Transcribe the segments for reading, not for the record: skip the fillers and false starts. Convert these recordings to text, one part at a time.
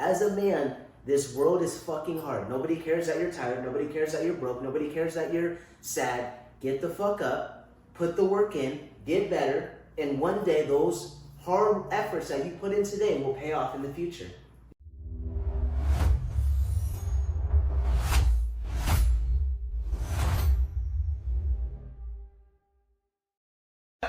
as a man, this world is fucking hard. Nobody cares that you're tired. Nobody cares that you're broke. Nobody cares that you're sad. Get the fuck up. Put the work in. Get better. And one day, those hard efforts that you put in today will pay off in the future.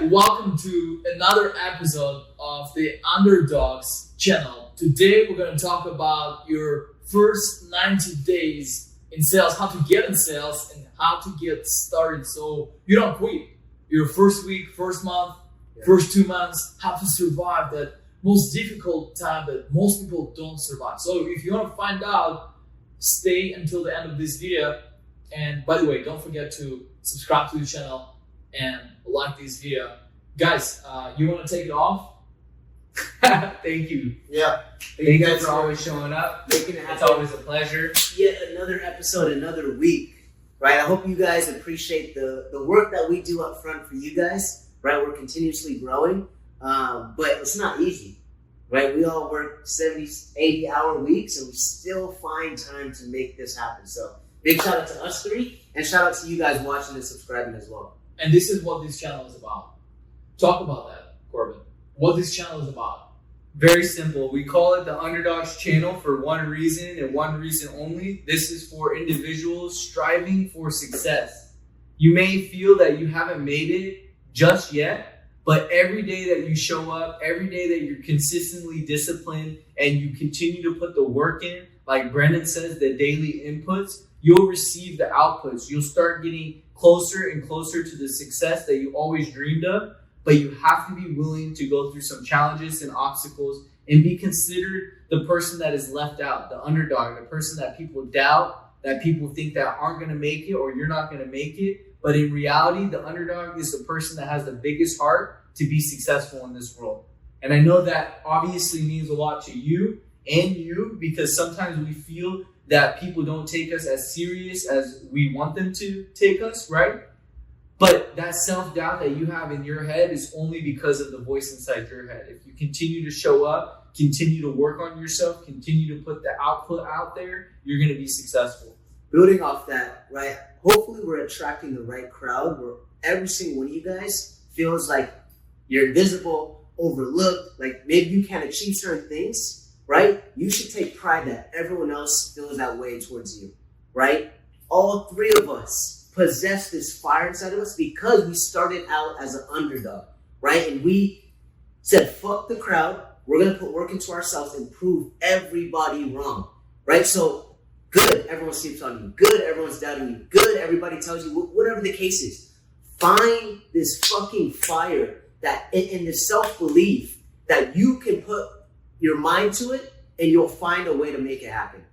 Welcome to another episode of the Underdawgs channel. Today we're going to talk about your first 90 days in sales, how to get in sales and how to get started so you don't quit. Your first week, first month, first 2 months, how to survive that most difficult time that most people don't survive. So if you want to find out, stay until the end of this video. And by the way, don't forget to subscribe to the channel and like this video. Guys, you want to take it off? Thank you. Yeah. Thank you guys for always showing up. Making it happen. It's always a pleasure. Yet another episode, another week, right? I hope you guys appreciate the work that we do up front for you guys, right? We're continuously growing, but it's not easy, right? We all work 70, 80-hour weeks, and we still find time to make this happen. So big shout out to us three, and shout out to you guys watching and subscribing as well. And this is what this channel is about. Talk about that, Corbin. What this channel is about. Very simple. We call it the Underdawgs channel for one reason and one reason only. This is for individuals striving for success. You may feel that you haven't made it just yet, but every day that you show up, every day that you're consistently disciplined and you continue to put the work in, like Brendan says, the daily inputs, you'll receive the outputs. You'll start getting closer and closer to the success that you always dreamed of, but you have to be willing to go through some challenges and obstacles and be considered the person that is left out, the underdog, the person that people doubt, that people think that aren't going to make it or you're not going to make it. But in reality, the underdog is the person that has the biggest heart to be successful in this world. And I know that obviously means a lot to you and you, because sometimes we feel that people don't take us as serious as we want them to take us, right? But that self-doubt that you have in your head is only because of the voice inside your head. If you continue to show up, continue to work on yourself, continue to put the output out there, you're going to be successful. Building off that, right? Hopefully we're attracting the right crowd where every single one of you guys feels like you're invisible, overlooked, like maybe you can't achieve certain things, right? You should take pride that everyone else feels that way towards you, right? All three of us possess this fire inside of us because we started out as an underdog, right? And we said, fuck the crowd. We're going to put work into ourselves and prove everybody wrong, right? So good, everyone sleeps on you. Good, everyone's doubting you. Good, everybody tells you, whatever the case is. Find this fucking fire that in the self-belief that you can put your mind to it and you'll find a way to make it happen.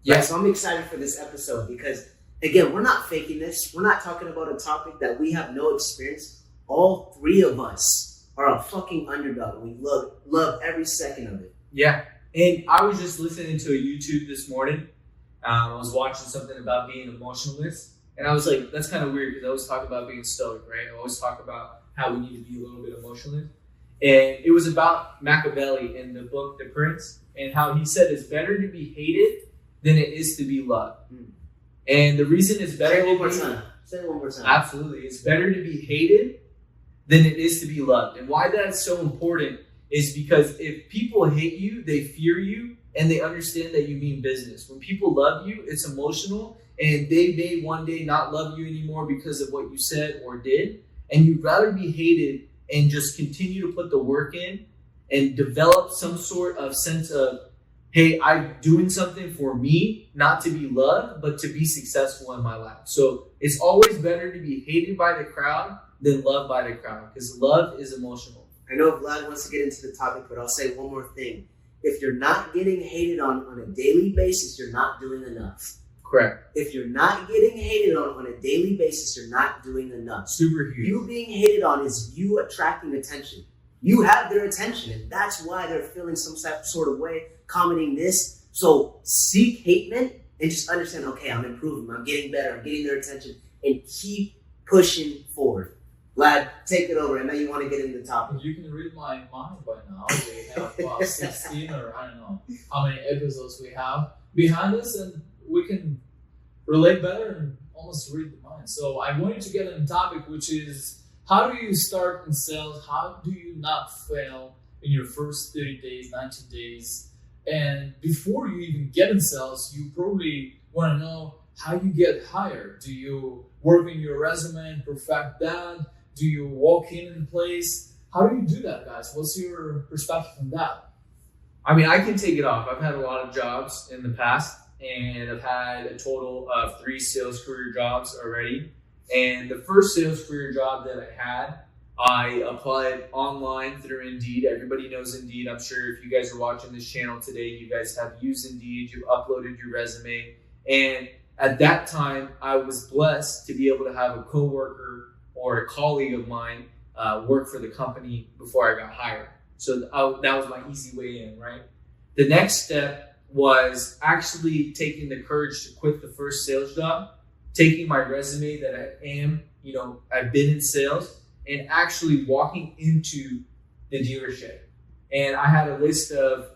Yeah. Right? So I'm excited for this episode because again, we're not faking this. We're not talking about a topic that we have no experience. All three of us are a fucking underdog. We love every second of it. Yeah. And I was just listening to a YouTube this morning. I was watching something about being emotionless. And I was like, that's kind of weird because I always talk about being stoic, right? I always talk about how we need to be a little bit emotionless. And it was about Machiavelli in the book, The Prince, and how he said it's better to be hated than it is to be loved. And the reason it's better Say it one more time. Absolutely. It's better to be hated than it is to be loved. And why that's so important is because if people hate you, they fear you, and they understand that you mean business. When people love you, it's emotional, and they may one day not love you anymore because of what you said or did. And you'd rather be hated and just continue to put the work in and develop some sort of sense of, hey, I'm doing something for me, not to be loved, but to be successful in my life. So it's always better to be hated by the crowd than loved by the crowd, because love is emotional. I know Vlad wants to get into the topic, but I'll say one more thing. If you're not getting hated on a daily basis, you're not doing enough. Correct. If you're not getting hated on a daily basis, you're not doing enough. Super huge. You being hated on is you attracting attention. You have their attention, and that's why they're feeling some sort of way, commenting this. So seek hatement and just understand, okay, I'm improving, I'm getting better, I'm getting their attention, and keep pushing forward. Vlad, take it over. I know you want to get into the topic. You can read my mind by now. We have about 16 or I don't know how many episodes we have behind us, and we can relate better and almost read the mind. So I wanted to get on the topic, which is how do you start in sales? How do you not fail in your first 30 days, 90 days? And before you even get in sales, you probably want to know how you get hired. Do you work in your resume and perfect that? Do you walk in place? How do you do that, guys? What's your perspective on that? I mean, I can take it off. I've had a lot of jobs in the past, and I've had a total of 3 sales career jobs already. And the first sales career job that I had, I applied online through Indeed. Everybody knows Indeed. I'm sure if you guys are watching this channel today, you guys have used Indeed. You've uploaded your resume. And at that time, I was blessed to be able to have a coworker or a colleague of mine work for the company before I got hired. So that was my easy way in, right? The next step was actually taking the courage to quit the first sales job, taking my resume that I've been in sales, and actually walking into the dealership. And I had a list of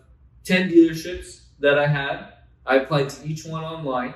10 dealerships that I had. I applied to each one online.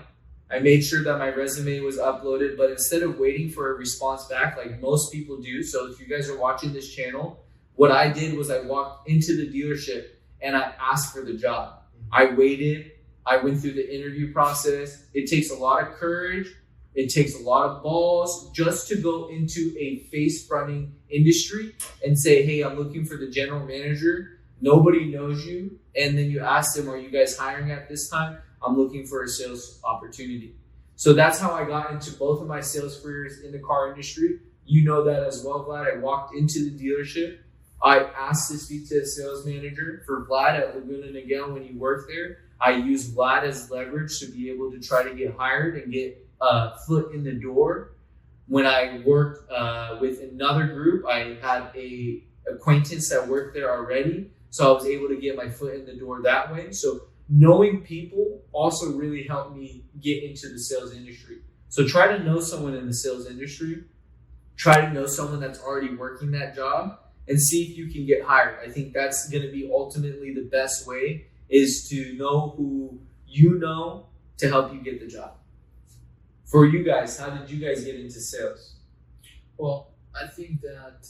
I made sure that my resume was uploaded, but instead of waiting for a response back like most people do, so if you guys are watching this channel, what I did was I walked into the dealership and I asked for the job. I waited. I went through the interview process. It takes a lot of courage. It takes a lot of balls just to go into a face-fronting industry and say, hey, I'm looking for the general manager. Nobody knows you. And then you ask them, are you guys hiring at this time? I'm looking for a sales opportunity. So that's how I got into both of my sales careers in the car industry. You know that as well, Vlad. I walked into the dealership. I asked to speak to a sales manager. For Vlad at Laguna Niguel, when you worked there, I used Vlad as leverage to be able to try to get hired and get a foot in the door. When I worked with another group, I had a acquaintance that worked there already. So I was able to get my foot in the door that way. So knowing people also really helped me get into the sales industry. So try to know someone in the sales industry. Try to know someone that's already working that job and see if you can get hired. I think that's going to be ultimately the best way, is to know who you know to help you get the job. For you guys, how did you guys get into sales? Well, I think that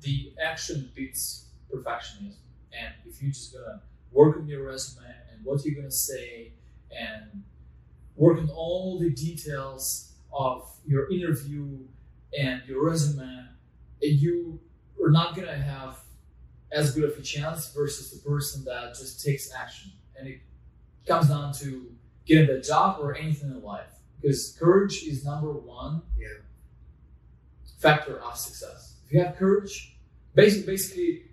the action beats perfectionism. And if you're just going to work on your resume and what you're going to say and work on all the details of your interview and your resume, you are not going to have as good of a chance versus the person that just takes action. And it comes down to getting the job or anything in life, because courage is number one factor of success. If you have courage, basically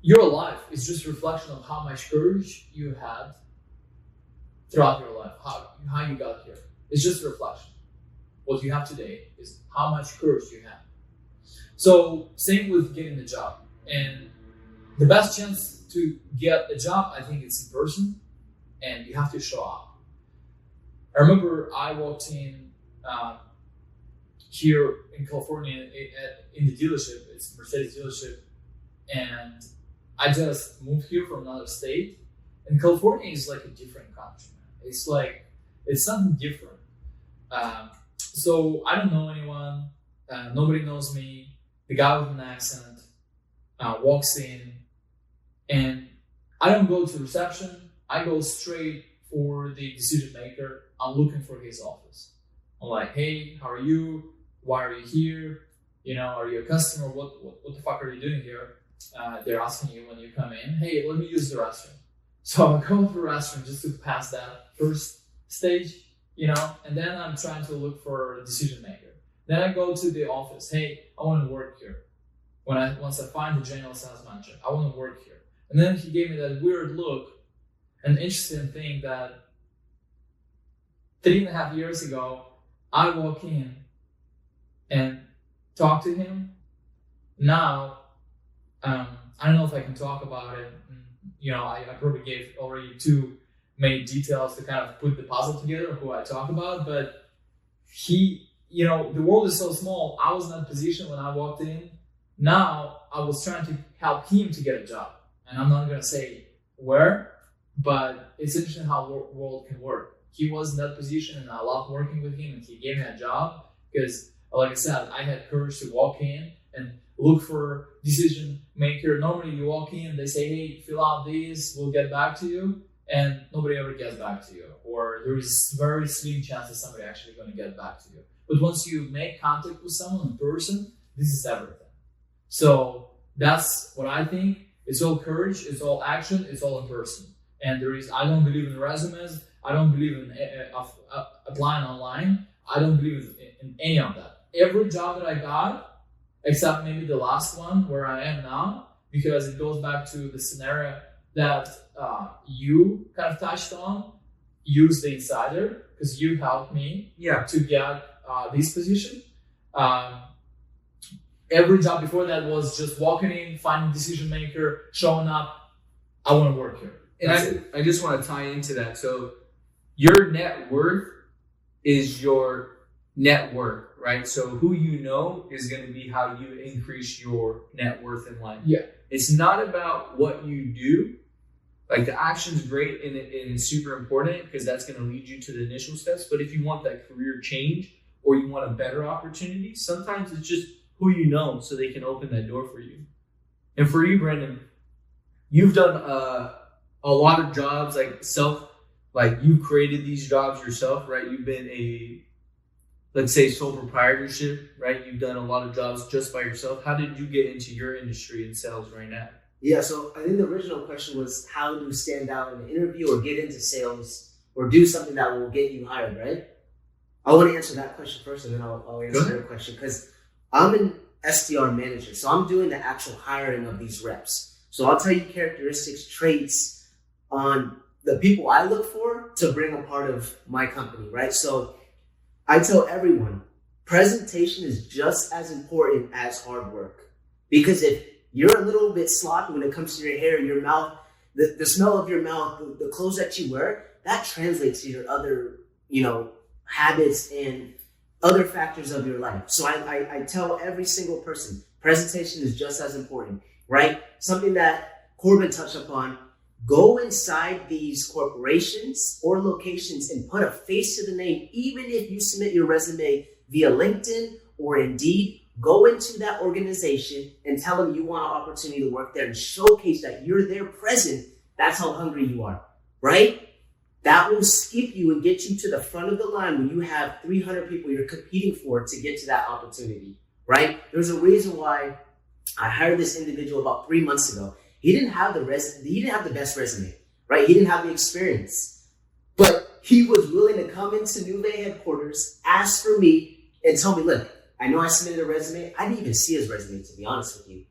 your life is just a reflection of how much courage you had throughout your life, how you got here. It's just a reflection. What you have today is how much courage you have. So same with getting the job. And the best chance to get a job, I think, it's in person, and you have to show up. I remember I walked in here in California in the dealership. It's a Mercedes dealership, and I just moved here from another state, and California is like a different country, man. It's something different. So I don't know anyone. Nobody knows me. The guy with an accent walks in, and I don't go to reception. I go straight for the decision maker. I'm looking for his office. I'm like, hey, how are you? Why are you here? Are you a customer? What the fuck are you doing here? They're asking you when you come in, hey, let me use the restroom. So I go to the restroom just to pass that first stage, and then I'm trying to look for a decision maker. Then I go to the office. Hey, I want to work here. Once I find the general sales manager, I want to work here. And then he gave me that weird look. An interesting thing that 3.5 years ago, I walk in and talk to him. Now, I don't know if I can talk about it. I probably gave already too many details to kind of put the puzzle together of who I talk about, but he the world is so small. I was in that position when I walked in. Now I was trying to help him to get a job, and I'm not gonna say where, but it's interesting how world can work. He was in that position, and I loved working with him, and he gave me a job because, like I said, I had courage to walk in and look for decision maker. Normally, you walk in, they say, "Hey, fill out these, we'll get back to you," and nobody ever gets back to you, or there is very slim chance that somebody actually going to get back to you. But once you make contact with someone in person, this is everything. So that's what I think. It's all courage, it's all action, it's all in person. And I don't believe in resumes. I don't believe in applying online. I don't believe in any of that. Every job that I got, except maybe the last one where I am now, because it goes back to the scenario that you kind of touched on, use the insider, because you helped me to get this position. Every job before that was just walking in, finding decision maker, showing up. I want to work here. And I just want to tie into that. So your net worth is your net worth, right? So who you know is going to be how you increase your net worth in life. Yeah. It's not about what you do. Like the action's great and it's super important because that's going to lead you to the initial steps. But if you want that career change or you want a better opportunity, sometimes it's just who you know so they can open that door for you. And for you, Brendan, you've done a lot of jobs like you created these jobs yourself, right? You've been let's say sole proprietorship, right? You've done a lot of jobs just by yourself. How did you get into your industry in sales right now? Yeah, so I think the original question was how to stand out in an interview or get into sales or do something that will get you hired, right? I want to answer that question first and then I'll answer your question because I'm an SDR manager. So I'm doing the actual hiring of these reps. So I'll tell you characteristics, traits on the people I look for to bring a part of my company, right? So I tell everyone, presentation is just as important as hard work. Because if you're a little bit sloppy when it comes to your hair, your mouth, the smell of your mouth, the clothes that you wear, that translates to your other, habits and other factors of your life. So I tell every single person, presentation is just as important, right? Something that Corbin touched upon, go inside these corporations or locations and put a face to the name. Even if you submit your resume via LinkedIn or Indeed, go into that organization and tell them you want an opportunity to work there and showcase that you're there present. That's how hungry you are, right? That will skip you and get you to the front of the line when you have 300 people you're competing for to get to that opportunity, right? There's a reason why I hired this individual about 3 months ago. He didn't have the best resume, right? He didn't have the experience, but he was willing to come into Nuvei headquarters, ask for me, and tell me, look, I know I submitted a resume. I didn't even see his resume, to be honest with you.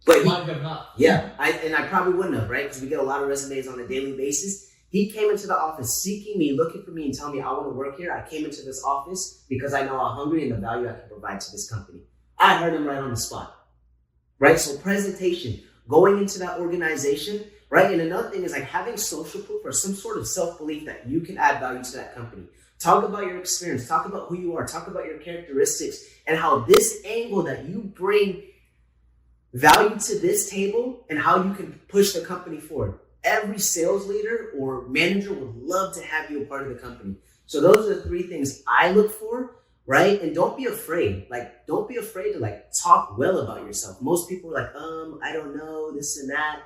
But might have not. Yeah, I probably wouldn't have, right? Because we get a lot of resumes on a daily basis. He came into the office seeking me, looking for me, and telling me I want to work here. I came into this office because I know how hungry and the value I can provide to this company. I hired him right on the spot, right? So presentation, going into that organization, right? And another thing is like having social proof or some sort of self-belief that you can add value to that company. Talk about your experience. Talk about who you are. Talk about your characteristics and how this angle that you bring value to this table and how you can push the company forward. Every sales leader or manager would love to have you a part of the company. So those are the 3 things I look for, right? And don't be afraid. Don't be afraid to talk well about yourself. Most people are like, I don't know, this and that.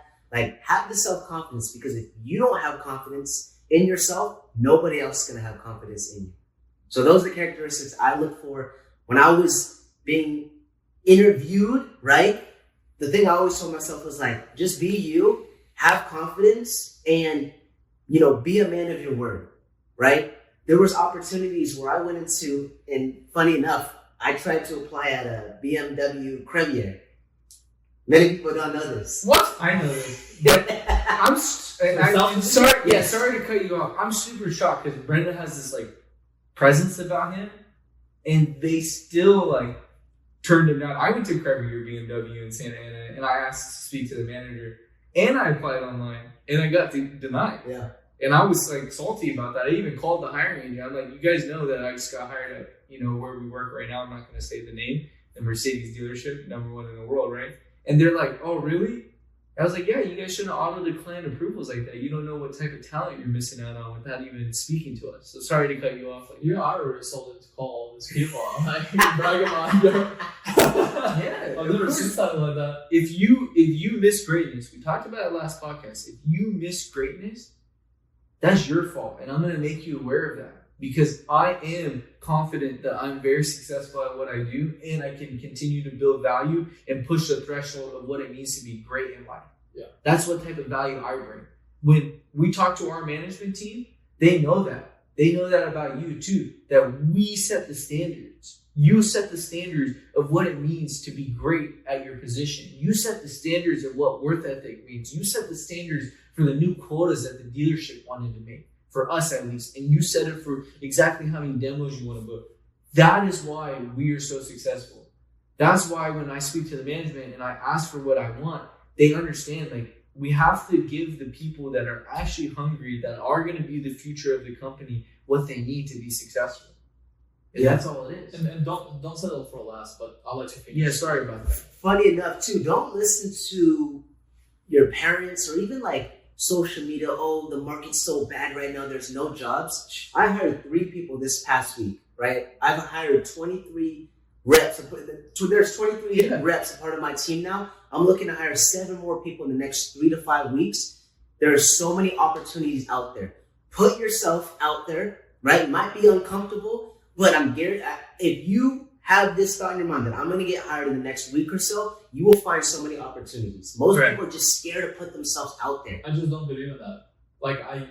Have the self-confidence, because if you don't have confidence in yourself, nobody else is going to have confidence in you. So those are the characteristics I look for. When I was being interviewed, right? The thing I always told myself was just be you, have confidence, and, be a man of your word, right? There was opportunities where I went into, and funny enough, I tried to apply at a BMW Premier. Many people don't know this. What? I know this. Sorry to cut you off. I'm super shocked because Brendan has this presence about him, and they still turned him down. I went to Premier BMW in Santa Ana, and I asked to speak to the manager, and I applied online, and I got denied. Yeah. And I was like salty about that. I even called the hiring agent. I'm like, you guys know that I just got hired at, where we work right now. I'm not going to say the name, the Mercedes dealership, #1 in the world, right? And they're like, oh, really? I was like, yeah, you guys shouldn't auto-decline approvals like that. You don't know what type of talent you're missing out on without even speaking to us. So sorry to cut you off. Like, I already sold it to call all these people. Like, brag about them. Yeah, I've never seen something like that. If you miss greatness, we talked about it last podcast. If you miss greatness, that's your fault. And I'm going to make you aware of that. Because I am confident that I'm very successful at what I do, and I can continue to build value and push the threshold of what it means to be great in life. Yeah. That's what type of value I bring. When we talk to our management team, they know that. They know that about you too, that we set the standards. You set the standards of what it means to be great at your position. You set the standards of what worth ethic means. You set the standards for the new quotas that the dealership wanted to make. For us at least, and you set it for exactly how many demos you want to book. That is why we are so successful. That's why when I speak to the management and I ask for what I want, they understand, like, we have to give the people that are actually hungry, that are going to be the future of the company, what they need to be successful. And that's all it is. And don't settle for last, but I'll let you finish. Yeah, sorry about that. Funny enough, too, don't listen to your parents or even like social media. Oh, the market's so bad right now, there's no jobs. I hired 3 people this past week, right? I've hired 23 reps. There's 23 reps a part of my team now. I'm looking to hire 7 more people in the next 3 to 5 weeks. There are so many opportunities out there. Put yourself out there, right? It might be uncomfortable, but I'm guaranteed, if you have this thought in your mind that I'm going to get hired in the next week or so, you will find so many opportunities. Most people are just scared to put themselves out there. I just don't believe in that. Like, I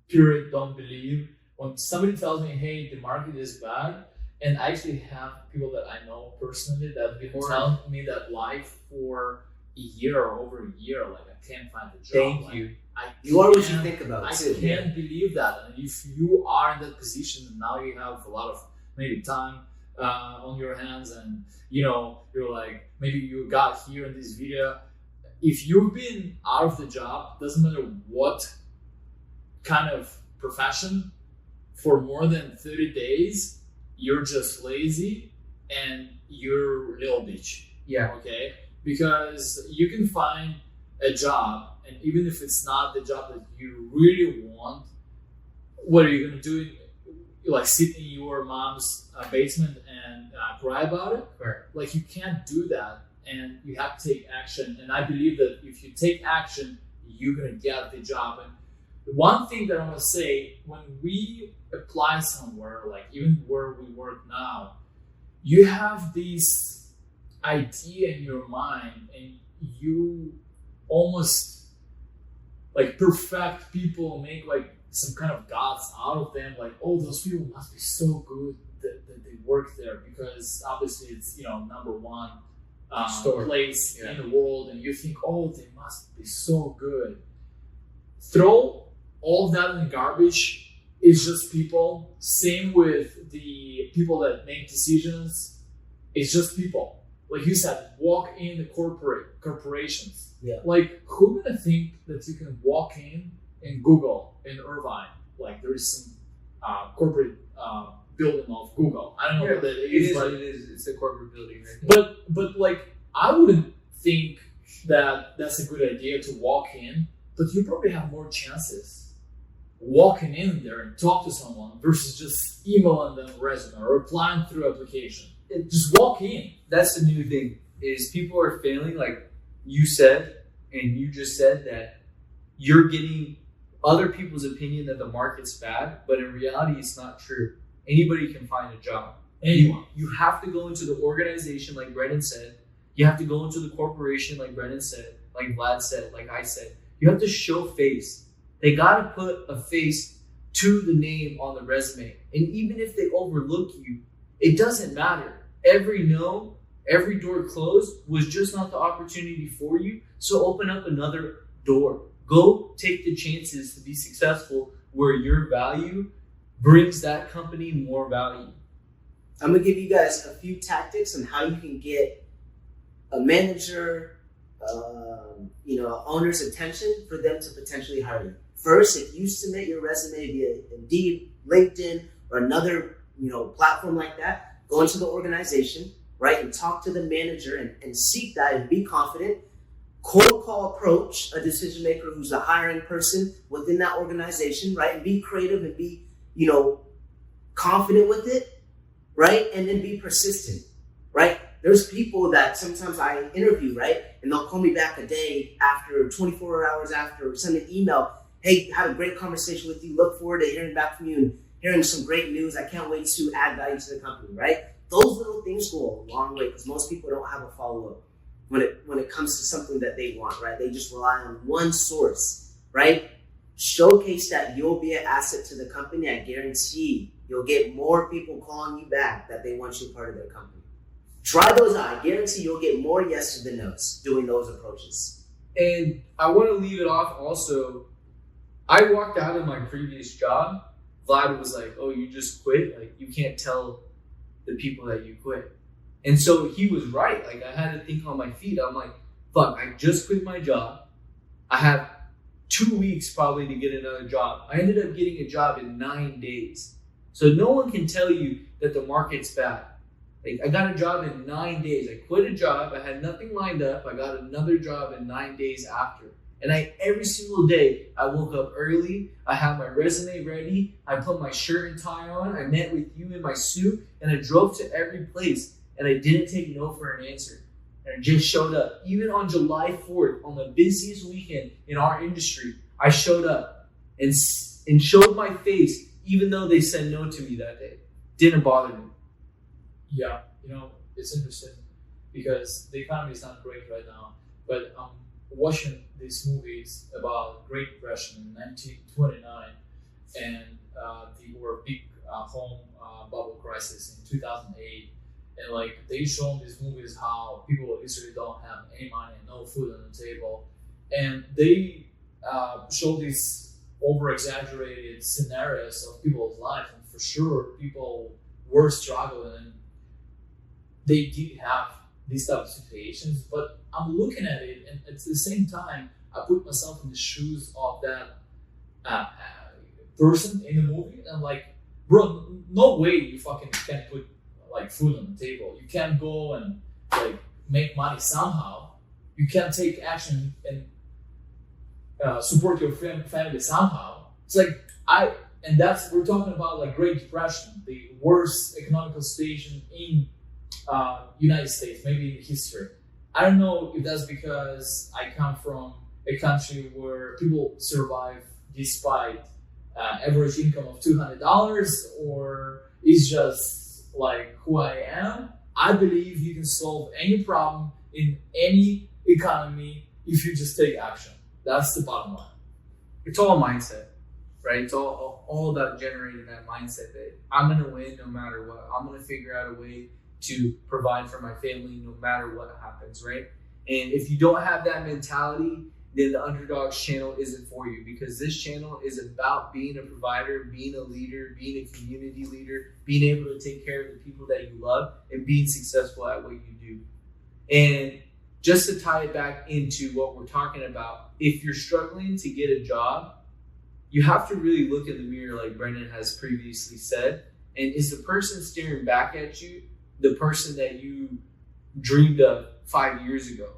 purely don't believe when somebody tells me, hey, the market is bad, and I actually have people that I know personally that have been telling me that life for a year or over a year, like, I can't find a job. Thank you. You are what you think about I too. can't believe that. And if you are in that position and now you have a lot of maybe time on your hands, and you're like, maybe you got here in this video, if you've been out of the job, doesn't matter what kind of profession, for more than 30 days, you're just lazy and you're a little bitch. Yeah. Okay, because you can find a job, and even if it's not the job that you really want, what are you gonna do? Like, sit in your mom's basement and cry about it? Correct. Like, you can't do that, and you have to take action. And I believe that if you take action, you're gonna get the job. And the one thing that I want to say, when we apply somewhere, like even where we work now, you have this idea in your mind, and you almost like perfect people, make like some kind of gods out of them. Like, oh, those people must be so good that they work there, because obviously it's #1 place in the world, and you think, oh, they must be so good. Throw all of that in the garbage. It's just people. Same with the people that make decisions. It's just people. Like you said, walk in the corporations. Yeah. Like, who gonna think that you can walk in Google in Irvine? Like, there is some corporate building of Google. I don't know what that is. It is. It's a corporate building, right? But like, I wouldn't think that that's a good idea to walk in. But you probably have more chances walking in there and talk to someone versus just emailing them a resume or applying through application. Just walk in. That's the new thing, is people are failing, like you said, and you just said that you're getting other people's opinion that the market's bad, but in reality, it's not true. Anybody can find a job. Anyone. You have to go into the organization, like Brennan said. You have to go into the corporation, like Brennan said, like Vlad said, like I said. You have to show face. They got to put a face to the name on the resume. And even if they overlook you, it doesn't matter. Every no, every door closed was just not the opportunity for you. So open up another door. Go take the chances to be successful where your value brings that company more value. I'm going to give you guys a few tactics on how you can get a manager, owner's attention for them to potentially hire you. first, if you submit your resume via Indeed, LinkedIn, or another platform like that, go into the organization, right, and talk to the manager and seek that and be confident. Cold call approach a decision maker who's a hiring person within that organization, right, and be creative and be confident with it, right, and then be persistent, right. There's people that sometimes I interview, right, and they'll call me back a day after, 24 hours after, send an email. Hey, had a great conversation with you. Look forward to hearing back from you and hearing some great news. I can't wait to add value to the company, right? Those little things go a long way because most people don't have a follow-up when it comes to something that they want, right? They just rely on one source, right? Showcase that you'll be an asset to the company. I guarantee you'll get more people calling you back that they want you part of their company. Try those out. I guarantee you'll get more yeses than nos doing those approaches. And I want to leave it off also. I walked out of my previous job. Vlad was like, oh, you just quit? Like, you can't tell the people that you quit. And so he was right. Like, I had to think on my feet. I'm like, fuck, I just quit my job. I have 2 weeks probably to get another job. I ended up getting a job in 9 days. So no one can tell you that the market's bad. Like, I got a job in 9 days. I quit a job. I had nothing lined up. I got another job in 9 days after. And every single day, I woke up early. I had my resume ready. I put my shirt and tie on. I met with you in my suit. And I drove to every place. And I didn't take no for an answer. And I just showed up. Even on July 4th, on the busiest weekend in our industry, I showed up and showed my face, even though they said no to me that day. Didn't bother me. Yeah, it's interesting because the economy is not great right now. But I'm watching these movies about Great Depression in 1929 and the big home bubble crisis in 2008. And like they show in these movies how people literally don't have any money and no food on the table. And they show these over-exaggerated scenarios of people's lives. And for sure, people were struggling and they did have these type of situations. But I'm looking at it, and at the same time, I put myself in the shoes of that person in the movie. And I'm like, bro, no way you fucking can put like food on the table. You can't go and like make money somehow. You can't take action and support your family somehow. It's like we're talking about like Great Depression, the worst economical situation in United States, maybe in history. I don't know if that's because I come from a country where people survive despite average income of $200, or it's just like who I am. I believe you can solve any problem in any economy if you just take action. That's the bottom line. It's all mindset, right? It's all about generating that mindset that I'm going to win no matter what. I'm going to figure out a way to provide for my family no matter what happens, right? And if you don't have that mentality, then the Underdawgs channel isn't for you, because this channel is about being a provider, being a leader, being a community leader, being able to take care of the people that you love, and being successful at what you do. And just to tie it back into what we're talking about, if you're struggling to get a job, you have to really look in the mirror, like Brendan has previously said. And is the person staring back at you the person that you dreamed of 5 years ago?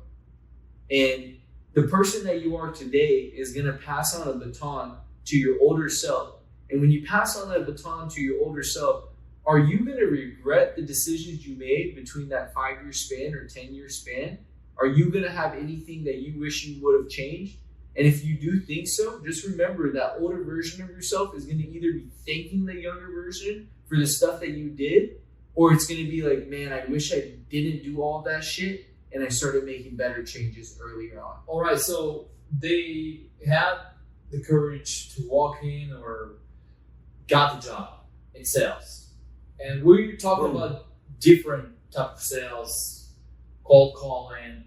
And the person that you are today is going to pass on a baton to your older self. And when you pass on that baton to your older self, are you going to regret the decisions you made between that 5-year span or 10-year span? Are you going to have anything that you wish you would have changed? And if you do think so, just remember that older version of yourself is going to either be thanking the younger version for the stuff that you did, or it's going to be like, man, I wish I didn't do all that shit and I started making better changes earlier on. All right, so they had the courage to walk in or got the job in sales. And we're talking about different type of sales: cold calling,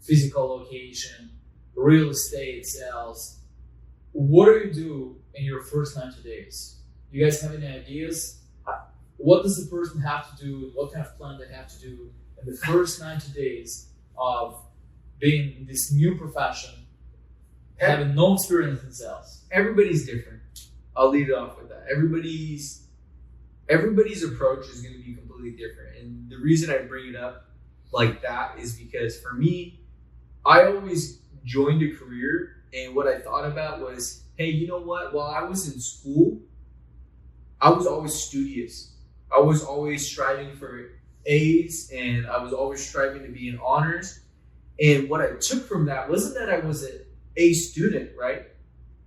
physical location, real estate sales. What do you do in your first 90 days? You guys have any ideas? What does the person have to do? What kind of plan they have to do in the first 90 days of being in this new profession, having no experience in sales? Everybody's different. I'll lead it off with that. Everybody's approach is going to be completely different. And the reason I bring it up like that is because for me, I always joined a career, and what I thought about was, hey, you know what? While I was in school, I was always studious. I was always striving for A's, and I was always striving to be in honors. And what I took from that wasn't that I was an A student, right?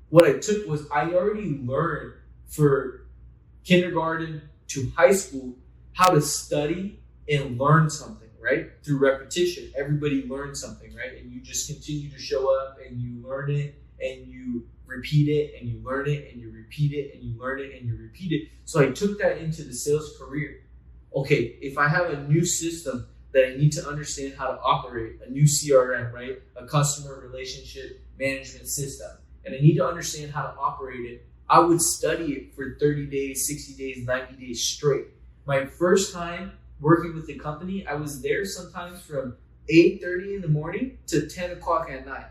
What I took was I already learned for kindergarten to high school how to study and learn something, right? Through repetition. Everybody learns something, right? And you just continue to show up and you learn it and you repeat it and you learn it and you repeat it and you learn it and you repeat it. So I took that into the sales career. Okay, if I have a new system that I need to understand how to operate, a new CRM, right? A customer relationship management system, and I need to understand how to operate it, I would study it for 30 days, 60 days, 90 days straight. My first time working with the company, I was there sometimes from 8:30 in the morning to 10 o'clock at night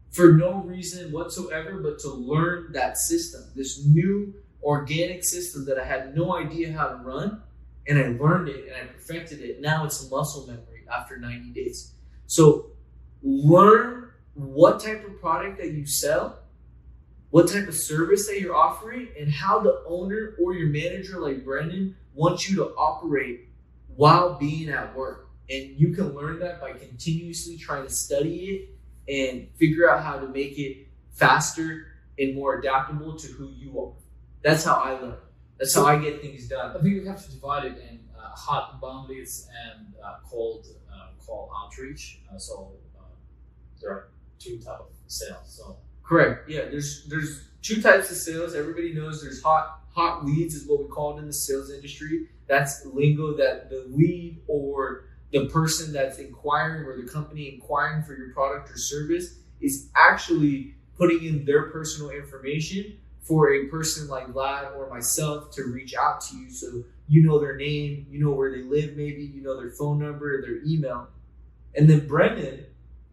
for no reason whatsoever but to learn that system, this new organic system that I had no idea how to run, and I learned it and I perfected it. Now it's muscle memory after 90 days. So learn what type of product that you sell, what type of service that you're offering, and how the owner or your manager like Brendan wants you to operate while being at work. And you can learn that by continuously trying to study it and figure out how to make it faster and more adaptable to who you are. That's how I learn. That's how I get things done. I think we have to divide it in hot inbound leads and cold call outreach. There are two types of sales. So correct. Yeah, there's two types of sales. Everybody knows there's hot leads is what we call it in the sales industry. That's lingo that the lead or the person that's inquiring or the company inquiring for your product or service is actually putting in their personal information for a person like Vlad or myself to reach out to you. So you know their name, you know where they live maybe, you know their phone number, their email. And then Brendan,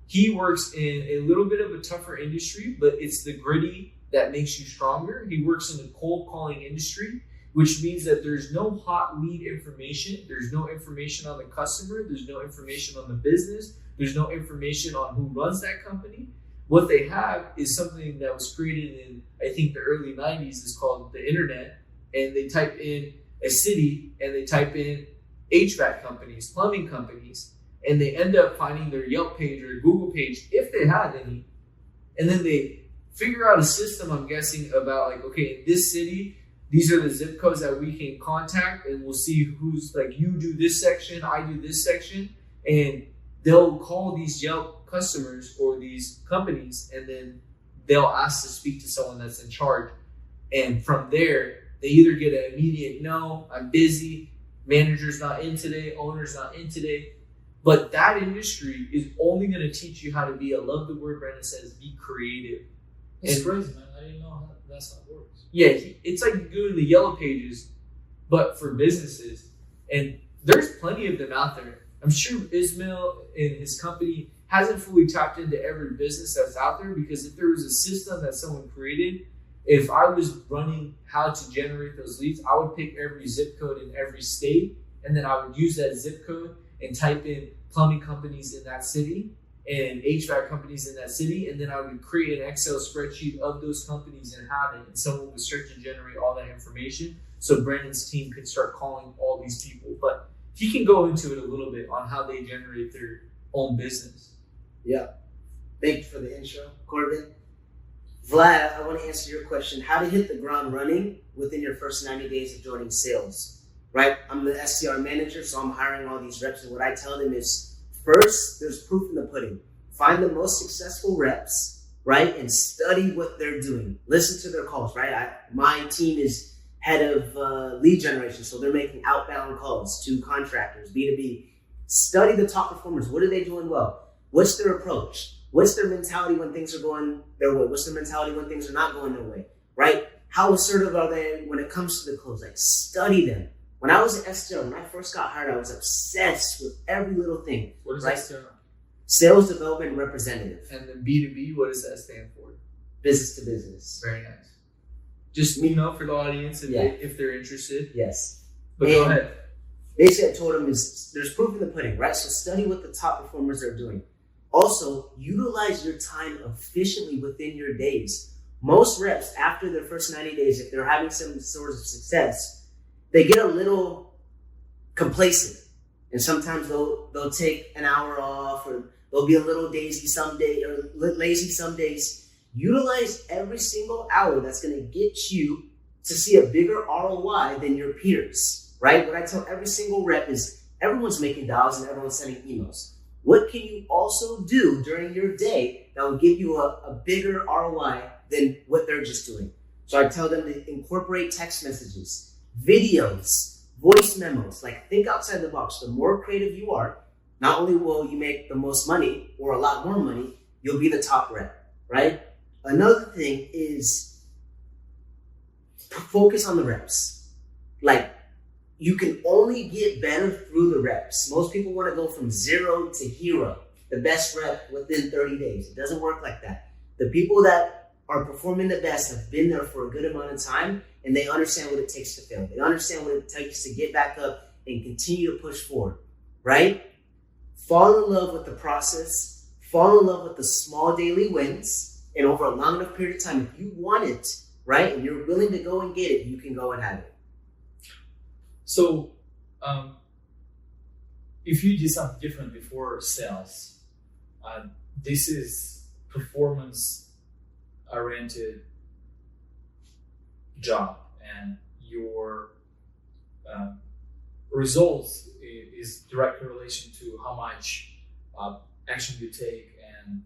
he works in a little bit of a tougher industry, but it's the gritty that makes you stronger. He works in the cold calling industry, which means that there's no hot lead information. There's no information on the customer. There's no information on the business. There's no information on who runs that company. What they have is something that was created in, I think, the early 90s. Is called the internet. And they type in a city and they type in HVAC companies, plumbing companies, and they end up finding their Yelp page or Google page, if they had any. And then they figure out a system, I'm guessing, about like, okay, in this city, these are the zip codes that we can contact, and we'll see who's like, you do this section, I do this section, and they'll call these Yelp customers or these companies, and then they'll ask to speak to someone that's in charge. And from there, they either get an immediate no, I'm busy, manager's not in today, owner's not in today. But that industry is only going to teach you how to be, I love the word Brandon says, be creative. It's crazy, man. I didn't know that's how it works. Yeah, it's like doing the yellow pages, but for businesses. And there's plenty of them out there. I'm sure Ismail and his company hasn't fully tapped into every business that's out there, because if there was a system that someone created, if I was running how to generate those leads, I would pick every zip code in every state, and then I would use that zip code and type in plumbing companies in that city and HVAC companies in that city, and then I would create an Excel spreadsheet of those companies and have it, and someone would start to generate all that information so Brandon's team could start calling all these people. But he can go into it a little bit on how they generate their own business. Yeah. Thank you for the intro, Corbin. Vlad, I want to answer your question. How to hit the ground running within your first 90 days of joining sales. Right? I'm the SDR manager, so I'm hiring all these reps. And what I tell them is, first, there's proof in the pudding. Find the most successful reps, right? And study what they're doing. Listen to their calls, right? My team is head of lead generation, so they're making outbound calls to contractors, B2B. Study the top performers. What are they doing well? What's their approach? What's their mentality when things are going their way? What's their mentality when things are not going their way, right? How assertive are they when it comes to the close? Like, study them. When I was an SDR, when I first got hired, I was obsessed with every little thing. What is right? SDR? Sales Development Representative. And then B2B, what does that stand for? business to business. Very nice. Just, for the audience if they're interested. Yes. But go ahead. Basically, I told them there's proof in the pudding, right? So study what the top performers are doing. Also, utilize your time efficiently within your days. Most reps, after their first 90 days, if they're having some sort of success, they get a little complacent. And sometimes they'll take an hour off, or they'll be a little lazy some days. Utilize every single hour that's going to get you to see a bigger ROI than your peers, right? What I tell every single rep is everyone's making dials and everyone's sending emails. What can you also do during your day that will give you a bigger ROI than what they're just doing? So I tell them to incorporate text messages, videos, voice memos. Like, think outside the box. The more creative you are, not only will you make the most money or a lot more money, you'll be the top rep, right? Another thing is focus on the reps. Like, you can only get better through the reps. Most people want to go from 0 to hero, the best rep within 30 days. It doesn't work like that. The people that are performing the best have been there for a good amount of time, and they understand what it takes to fail. They understand what it takes to get back up and continue to push forward, right? Fall in love with the process. Fall in love with the small daily wins. And over a long enough period of time, if you want it, right, and you're willing to go and get it, you can go and have it. So, if you did something different before sales, this is performance-oriented job, and your results is direct correlation to how much action you take, and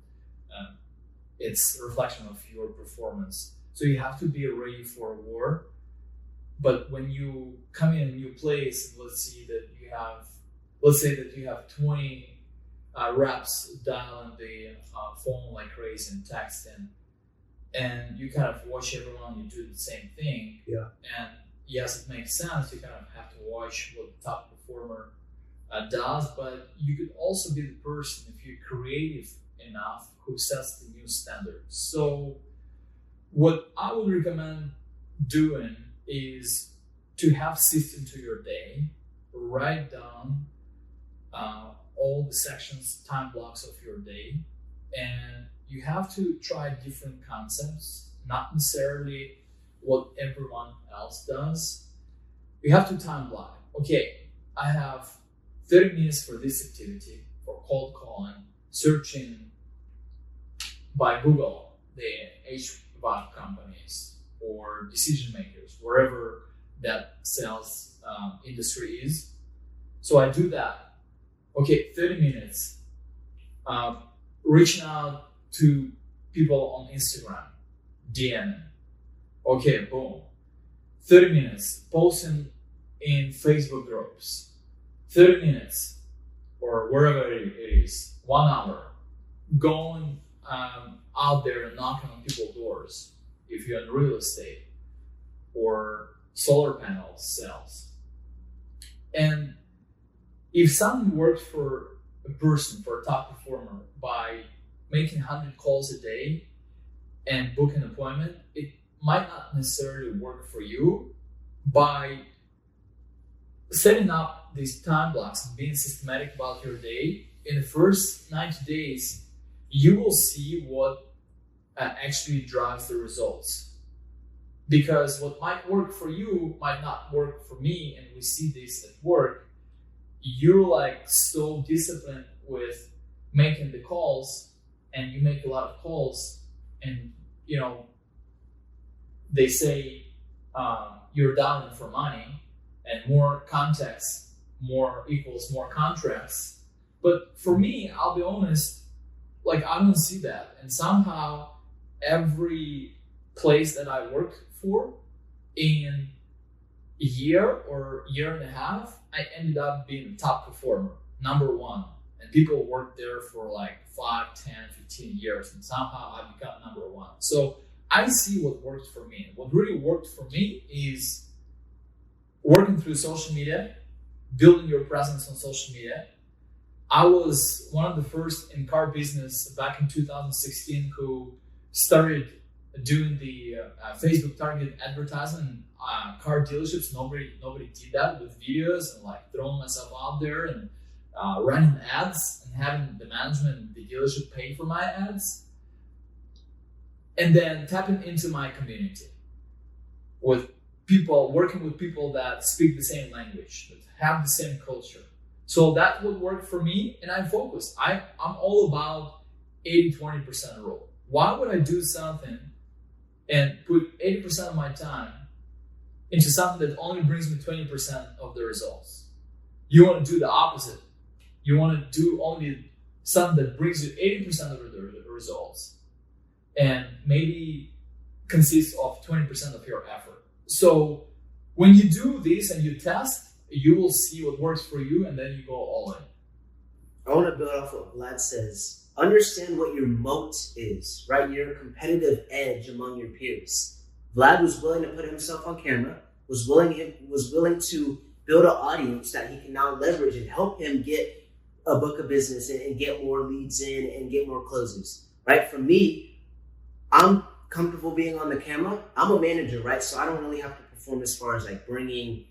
it's a reflection of your performance. So you have to be ready for war. But when you come in a new place, let's say that you have 20 reps dialing the phone like crazy and texting, and you kind of watch everyone, you do the same thing. Yeah. And yes, it makes sense. You kind of have to watch what the top performer does, but you could also be the person, if you're creative enough, who sets the new standard. So what I would recommend doing is to have system to your day. Write down all the sections, time blocks of your day, and you have to try different concepts, not necessarily what everyone else does. You have to time block. Okay, I have 30 minutes for this activity, for cold calling, searching by Google the HVAC companies or decision makers, wherever that sales industry is. So I do that. Okay, 30 minutes. Reaching out to people on Instagram, DM. Okay, boom. 30 minutes. Posting in Facebook groups. 30 minutes, or wherever it is, 1 hour. Going out there and knocking on people's doors. If you're in real estate or solar panel sales. And if something works for a person, for a top performer, by making 100 calls a day and book an appointment, it might not necessarily work for you. By setting up these time blocks and being systematic about your day, in the first 90 days, you will see what actually drives the results. Because what might work for you might not work for me, and we see this at work. You're like so disciplined with making the calls, and you make a lot of calls, and they say you're dialing for money, and more context, more equals more contracts. But for me, I'll be honest, like I don't see that, and somehow every place that I work for, in a year or year and a half, I ended up being a top performer, number one. And people work there for like 5, 10, 15 years, and somehow I become number one. So I see what works for me. What really worked for me is working through social media, building your presence on social media. I was one of the first in car business back in 2016 who started doing the Facebook targeted advertisement, car dealerships. Nobody did that with videos and like throwing myself out there and running ads and having the management and the dealership pay for my ads, and then tapping into my community with people, working with people that speak the same language, that have the same culture. So that would work for me, and I'm focused. I'm all about 80-20% rule. Why would I do something and put 80% of my time into something that only brings me 20% of the results? You want to do the opposite. You want to do only something that brings you 80% of the results and maybe consists of 20% of your effort. So when you do this and you test, you will see what works for you, and then you go all in. I want to build off what Vlad says. Understand what your moat is, right? Your competitive edge among your peers. Vlad was willing to put himself on camera, was willing to build an audience that he can now leverage and help him get a book of business and get more leads in and get more closes, right? For me, I'm comfortable being on the camera. I'm a manager, right? So I don't really have to perform as far as like bringing,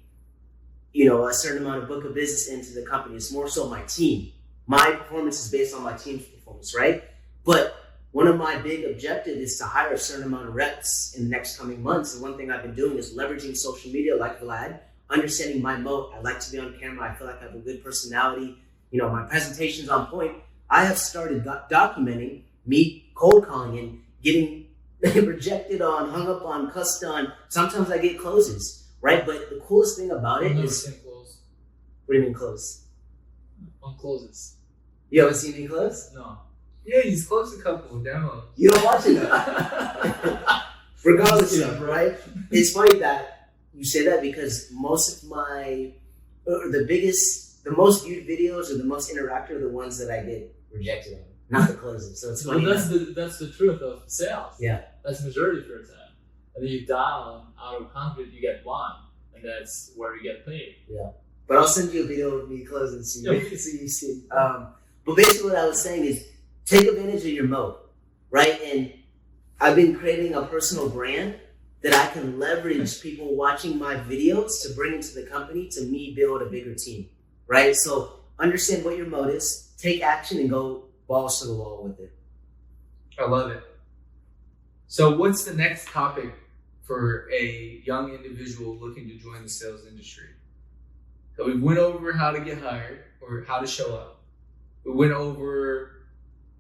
a certain amount of book of business into the company. It's more so my team. My performance is based on my team's performance, right? But one of my big objectives is to hire a certain amount of reps in the next coming months. And one thing I've been doing is leveraging social media like Vlad, understanding my moat. I like to be on camera. I feel like I have a good personality. My presentation's on point. I have started documenting me cold calling and getting rejected on, hung up on, cussed on. Sometimes I get closes, right? But the coolest thing about it is... Close. What do you mean close? On closes. You haven't seen me close? No. Yeah, he's closed a couple of demos. You don't watch it though. Regardless of, right? It's funny that you say that because most of the most viewed videos or the most interactive are the ones that I get rejected on, not the closes. So it's funny. Well, that's the truth of sales. Yeah. That's the majority of your time. And then you dial out of 100, you get one, and that's where you get paid. Yeah. But I'll send you a video of me closing so you see. But basically what I was saying is take advantage of your moat, right? And I've been creating a personal brand that I can leverage people watching my videos to bring into the company to me build a bigger team, right? So understand what your moat is, take action, and go balls to the wall with it. I love it. So what's the next topic for a young individual looking to join the sales industry? So we went over how to get hired or how to show up. We went over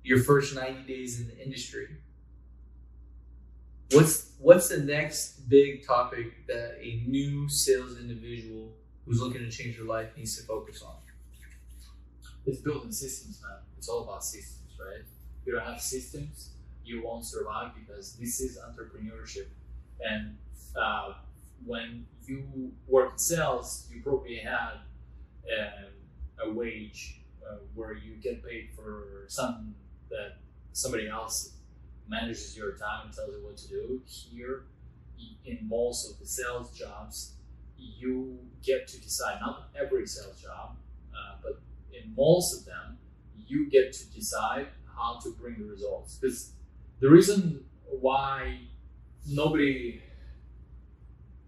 your first 90 days in the industry. What's the next big topic that a new sales individual who's looking to change their life needs to focus on? It's building systems, man. It's all about systems, right? If you don't have systems, you won't survive, because this is entrepreneurship. And when you work in sales, you probably had a wage where you get paid for something that somebody else manages your time and tells you what to do. Here, in most of the sales jobs, you get to decide, not every sales job, but in most of them, you get to decide how to bring the results. Because the reason why nobody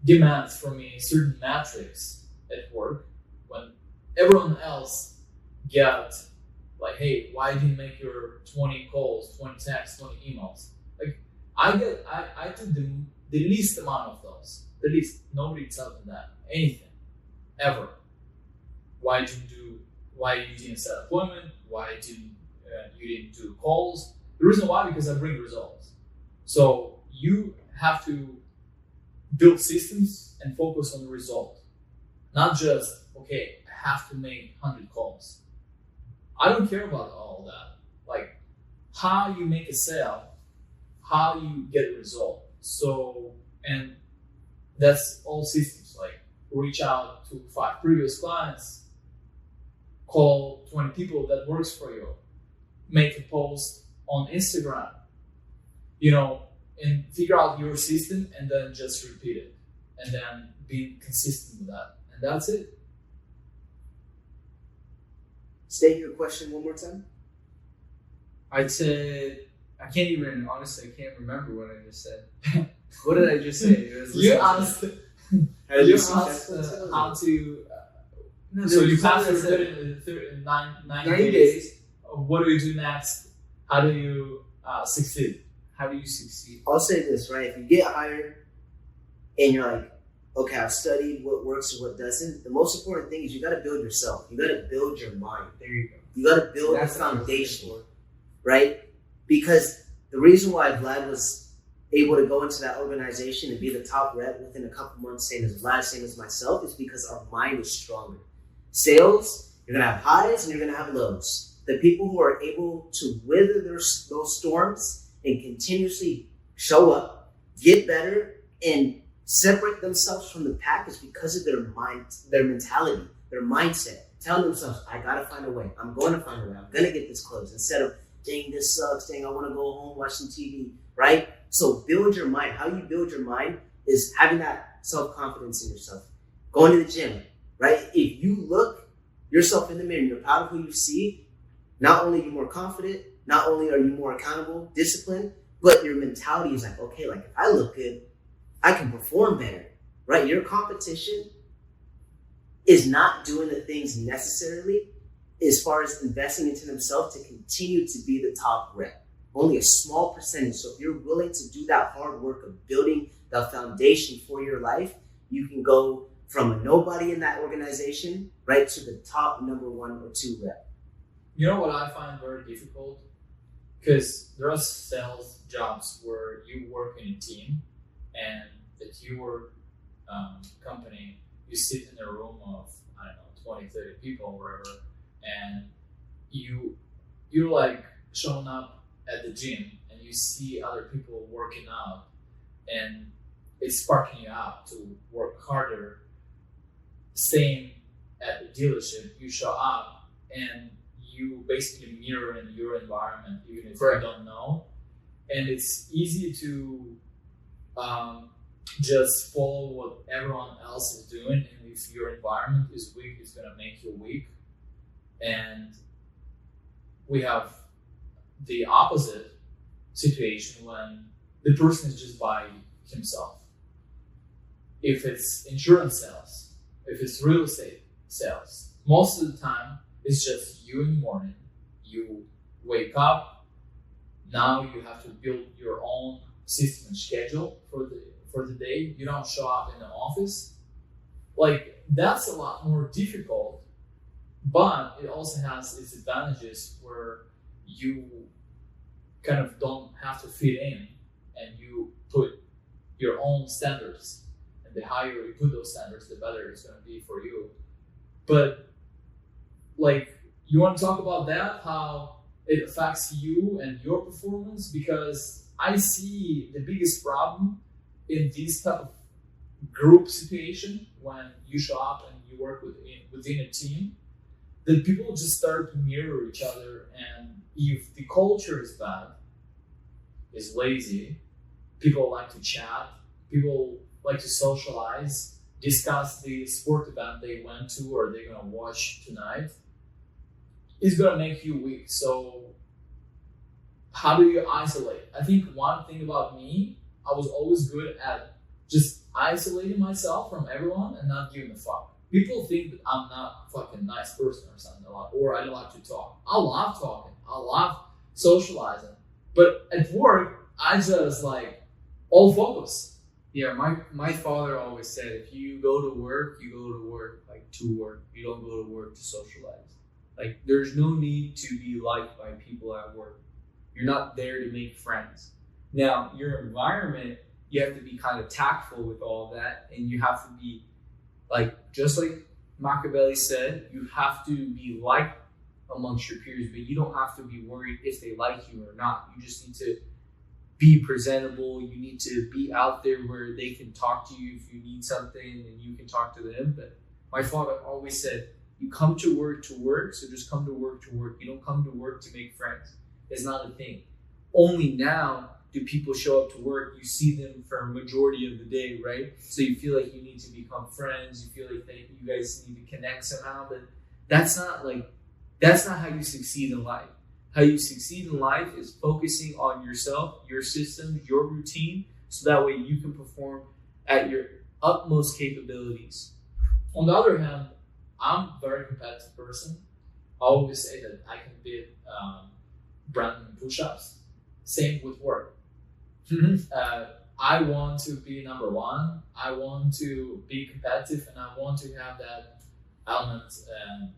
demands from me certain metrics at work when everyone else get like, hey, why didn't you make your 20 calls, 20 texts, 20 emails? Like I took the least amount of those. The least. Nobody tells me that. Anything. Ever. Why you didn't set an appointment? Why you didn't do calls? The reason why, because I bring results. So you have to build systems and focus on the result. Not just, okay, I have to make 100 calls. I don't care about all that. Like how you make a sale, how you get a result. So, and that's all systems. Like reach out to 5 previous clients, call 20 people that works for you, make a post on Instagram, and figure out your system and then just repeat it and then be consistent with that. And that's it. State your question one more time. I'd say I can't even, honestly, I can't remember what I just said. What did I just say? It was You listening to- asked, How did you you see asked that? how to. No, So there you was passed something your I said. 30 in 90 90 days. days. What do you do next? How do you succeed? How do you succeed? I'll say this, right? If you get hired and you're like, okay, I've studied what works and what doesn't, the most important thing is you got to build yourself. You got to build your mind. There you go. You got to build That's the what I was looking foundation, for. right? Because the reason why Vlad was able to go into that organization and be the top rep within a couple months, same as Vlad, same as myself, is because our mind is stronger. Sales, you're going to have highs and you're going to have lows. The people who are able to weather those storms and continuously show up, get better, and separate themselves from the pack is because of their mind, their mentality, their mindset. Telling themselves, I gotta find a way. I'm going to find a way. I'm gonna get this closed. Instead of, dang, this sucks. Dang, I want to go home watching TV. Right? So build your mind. How you build your mind is having that self-confidence in yourself. Going to the gym. Right? If you look yourself in the mirror and you're proud of who you see, not only are you more confident, not only are you more accountable, disciplined, but your mentality is like, okay, like if I look good, I can perform better, right? Your competition is not doing the things necessarily as far as investing into themselves to continue to be the top rep. Only a small percentage. So if you're willing to do that hard work of building the foundation for your life, you can go from a nobody in that organization right to the top number 1 or 2 rep. You know what I find very difficult? Because there are sales jobs where you work in a team and at your company, you sit in a room of, I don't know, 20, 30 people or whatever, and you're like showing up at the gym and you see other people working out and it's sparking you up to work harder. Same at the dealership, you show up and you basically mirror in your environment, even if you don't know. And it's easy to just follow what everyone else is doing. And if your environment is weak, it's going to make you weak. And we have the opposite situation when the person is just by himself. If it's insurance sales, if it's real estate sales, most of the time it's just you in the morning. You wake up. Now you have to build your own system and schedule for the day. You don't show up in the office. Like, that's a lot more difficult, but it also has its advantages where you kind of don't have to fit in and you put your own standards. And the higher you put those standards, the better it's going to be for you. But like, you want to talk about that, how it affects you and your performance? Because I see the biggest problem in this type of group situation when you show up and you work within a team, that people just start to mirror each other. And if the culture is bad, is lazy, people like to chat, people like to socialize, discuss the sport event they went to or they're going to watch tonight, it's going to make you weak. So how do you isolate? I think one thing about me, I was always good at just isolating myself from everyone and not giving a fuck. People think that I'm not a fucking nice person or something a lot, or I don't like to talk. I love talking. I love socializing. But at work, I just like all focus. Yeah, my father always said, if you go to work, you go to work like to work. You don't go to work to socialize. Like, there's no need to be liked by people at work. You're not there to make friends. Now, your environment, you have to be kind of tactful with all of that, and you have to be like, just like Machiavelli said, you have to be liked amongst your peers, but you don't have to be worried if they like you or not. You just need to be presentable. You need to be out there where they can talk to you if you need something and you can talk to them. But my father always said, you come to work, so just come to work to work. You don't come to work to make friends. It's not a thing. Only now do people show up to work. You see them for a majority of the day, right? So you feel like you need to become friends. You feel like that you guys need to connect somehow. But that's not how you succeed in life. How you succeed in life is focusing on yourself, your systems, your routine, so that way you can perform at your utmost capabilities. On the other hand, I'm a very competitive person. I always say that I can beat Brandon in push-ups. Same with work. I want to be number one. I want to be competitive, and I want to have that element and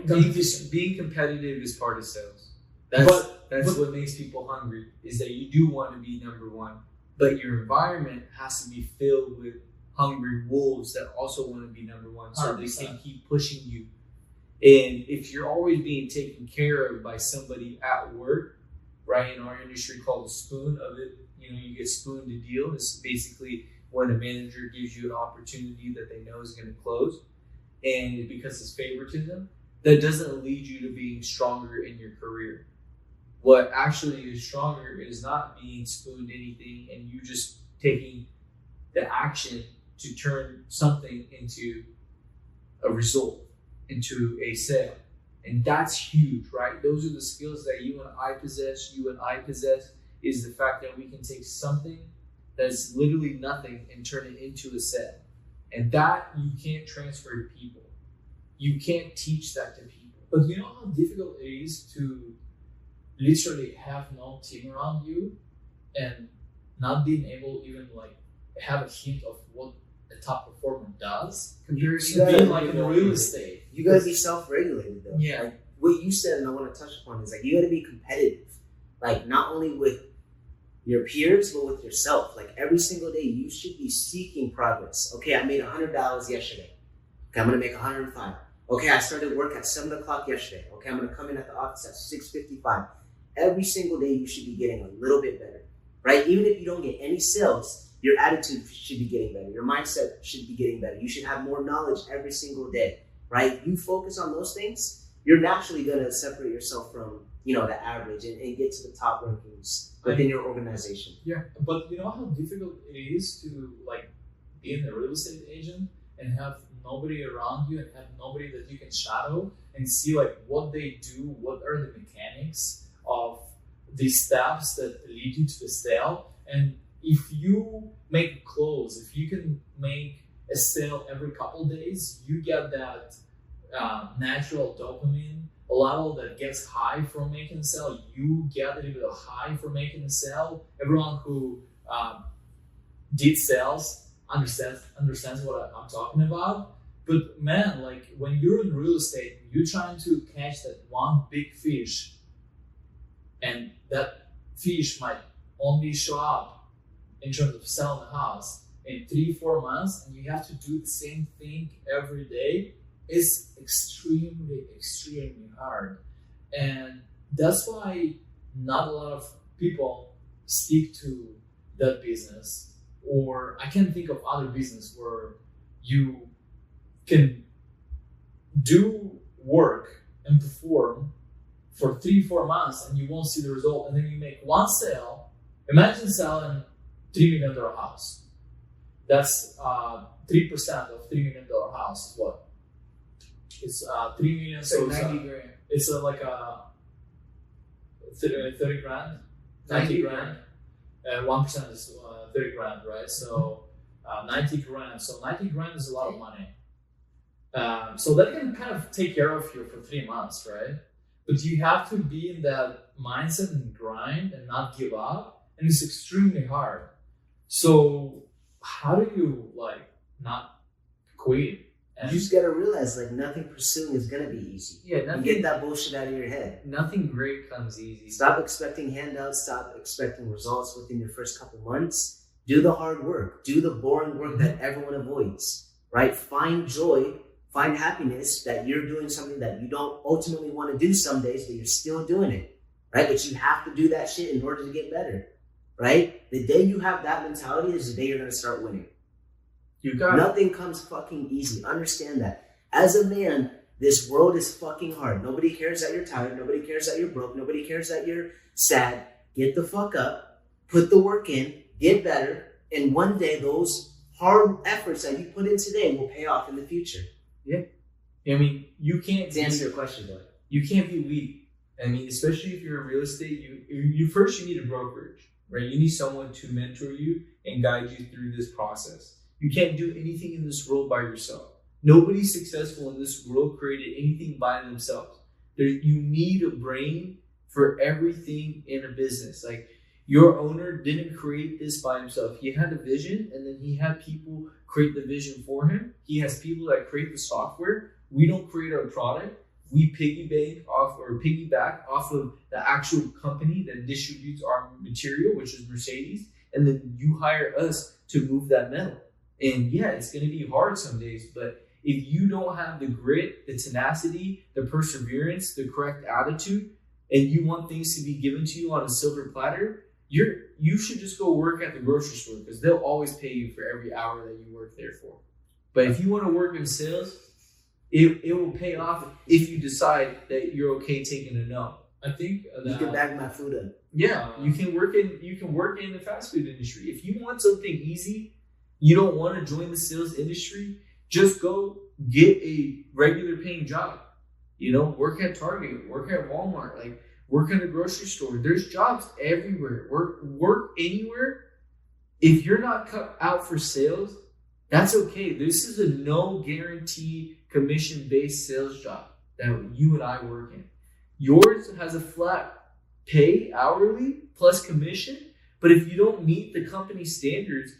competition. Being competitive is part of sales. That's what makes people hungry, is that you do want to be number one, but your environment has to be filled with hungry wolves that also want to be number one, so 100%. they can keep pushing you. And if you're always being taken care of by somebody at work, right, in our industry called a spoon of it, you get spooned a deal. It's basically when a manager gives you an opportunity that they know is going to close, and because it's favoritism, that doesn't lead you to being stronger in your career. What actually is stronger is not being spooned anything and you just taking the action to turn something into a result, into a sale. And that's huge, right? Those are the skills that you and I possess, is the fact that we can take something that's literally nothing and turn it into a sale. And that you can't transfer to people. You can't teach that to people. But you know how difficult it is to literally have no team around you and not being able even have a hint of what a top performer does Compared to being in real estate. You gotta be self-regulated though. Yeah. Like what you said, and I want to touch upon is you gotta be competitive. Not only with your peers, but with yourself. Every single day, you should be seeking progress. Okay, I made $100 yesterday. Okay, I'm gonna make 105. Okay, I started work at 7 o'clock yesterday. Okay, I'm gonna come in at the office at 6:55. Every single day, you should be getting a little bit better, right? Even if you don't get any sales, your attitude should be getting better. Your mindset should be getting better. You should have more knowledge every single day, right? You focus on those things, you're naturally gonna separate yourself from, the average and get to the top rankings within your organization. Yeah, but you know how difficult it is to be a real estate agent and have nobody around you and have nobody that you can shadow and see what they do, what are the mechanics of the steps that lead you to the sale. And if you make a close, if you can make a sale every couple days, you get that natural dopamine level that gets high from making a sale. You get a little bit of high from making a sale. Everyone who did sales understands what I'm talking about. But man, when you're in real estate, you're trying to catch that one big fish, and that fish might only show up in terms of selling a house in 3-4 months, and you have to do the same thing every day. It's extremely, extremely hard. And that's why not a lot of people stick to that business. Or I can't think of other business where you can do work and perform for 3-4 months and you won't see the result, and then you make one sale. Imagine selling $3 million house. That's 3% of $3 million house is what? It's 3 million, so it's 90 grand. It's 30 grand, 90 grand, and 1% is 30 grand, right? So 90 grand. So 90 grand is a lot of money. So that can kind of take care of you for 3 months, right? But you have to be in that mindset and grind and not give up, and it's extremely hard. So how do you not quit? You just gotta realize nothing pursuing is gonna be easy. Yeah, get that bullshit out of your head. Nothing great comes easy. Stop expecting handouts. Stop expecting results within your first couple months. Do the hard work. Do the boring work that everyone avoids. Right? Find joy. Find happiness that you're doing something that you don't ultimately want to do some days, but you're still doing it. Right? But you have to do that shit in order to get better. Right? The day you have that mentality is the day you're gonna start winning. Nothing comes fucking easy. Understand that. As a man, this world is fucking hard. Nobody cares that you're tired. Nobody cares that you're broke. Nobody cares that you're sad. Get the fuck up. Put the work in. Get better. And one day, those hard efforts that you put in today will pay off in the future. Yeah. I mean, you can't To answer your question, though. You can't be weak. I mean, especially if you're in real estate, you first you need a brokerage, right? You need someone to mentor you and guide you through this process. You can't do anything in this world by yourself. Nobody successful in this world created anything by themselves. You need a brain for everything in a business. Like, your owner didn't create this by himself. He had a vision, and then he had people create the vision for him. He has people that create the software. We don't create our product. We piggyback off of the actual company that distributes our material, which is Mercedes, and then you hire us to move that metal. And yeah, it's going to be hard some days, but if you don't have the grit, the tenacity, the perseverance, the correct attitude, and you want things to be given to you on a silver platter, you should just go work at the grocery store, because they'll always pay you for every hour that you work there for. But if you want to work in sales, it will pay off if you decide that you're okay taking a no. I think you can bag my food up. Yeah, you can work in the fast food industry. If you want something easy, you don't want to join the sales industry, just go get a regular paying job. Work at Target, work at Walmart, like work in a grocery store. There's jobs everywhere. Work anywhere. If you're not cut out for sales, that's okay. This is a no guarantee commission-based sales job that you and I work in. Yours has a flat pay hourly plus commission, but if you don't meet the company standards,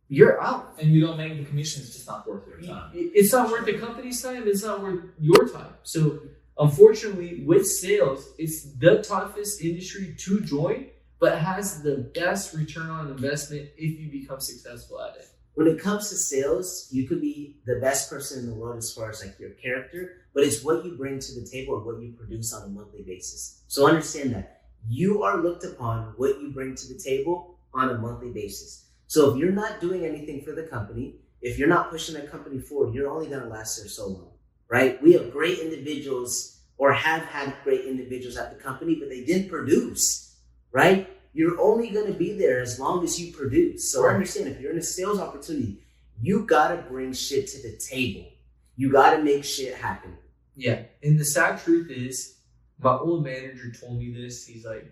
you're out. And you don't make the commission, it's just not worth your time. It's not worth the company's time, it's not worth your time. So unfortunately, with sales, it's the toughest industry to join, but has the best return on investment if you become successful at it. When it comes to sales, you could be the best person in the world as far as like your character, but it's what you bring to the table or what you produce on a monthly basis. So understand that you are looked upon what you bring to the table on a monthly basis. So if you're not doing anything for the company, if you're not pushing the company forward, you're only going to last there so long, right? We have great individuals, or have had great individuals at the company, but they didn't produce, right? You're only going to be there as long as you produce. So understand, if you're in a sales opportunity, you got to bring shit to the table. You got to make shit happen. Yeah. And the sad truth is, my old manager told me this. He's like,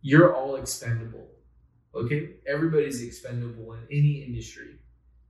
you're all expendable. Okay? Everybody's expendable in any industry.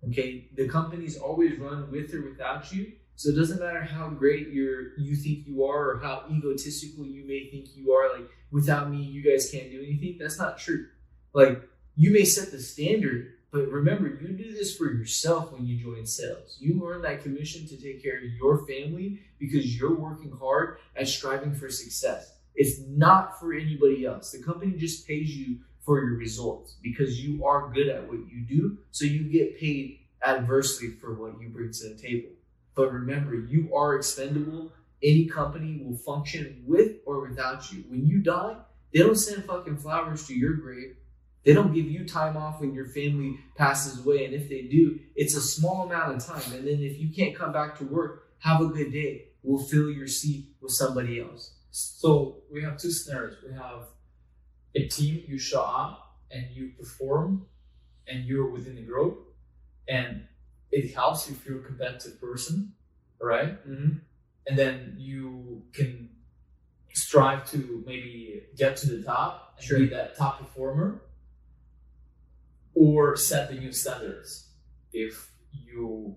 Okay? The company's always run with or without you. So it doesn't matter how great you think you are, or how egotistical you may think you are. Like, without me, you guys can't do anything. That's not true. Like, you may set the standard, but remember, you do this for yourself when you join sales. You earn that commission to take care of your family because you're working hard at striving for success. It's not for anybody else. The company just pays you for your results because you are good at what you do. So you get paid adversely for what you bring to the table. But remember, you are expendable. Any company will function with or without you. When you die, they don't send fucking flowers to your grave. They don't give you time off when your family passes away. And if they do, it's a small amount of time. And then if you can't come back to work, have a good day. We'll fill your seat with somebody else. So we have two scenarios. We have a team, you show up and you perform and you're within the group, and it helps if you're a competitive person, right? Mm-hmm. And then you can strive to maybe get to the top and be that top performer, or set the new standards if you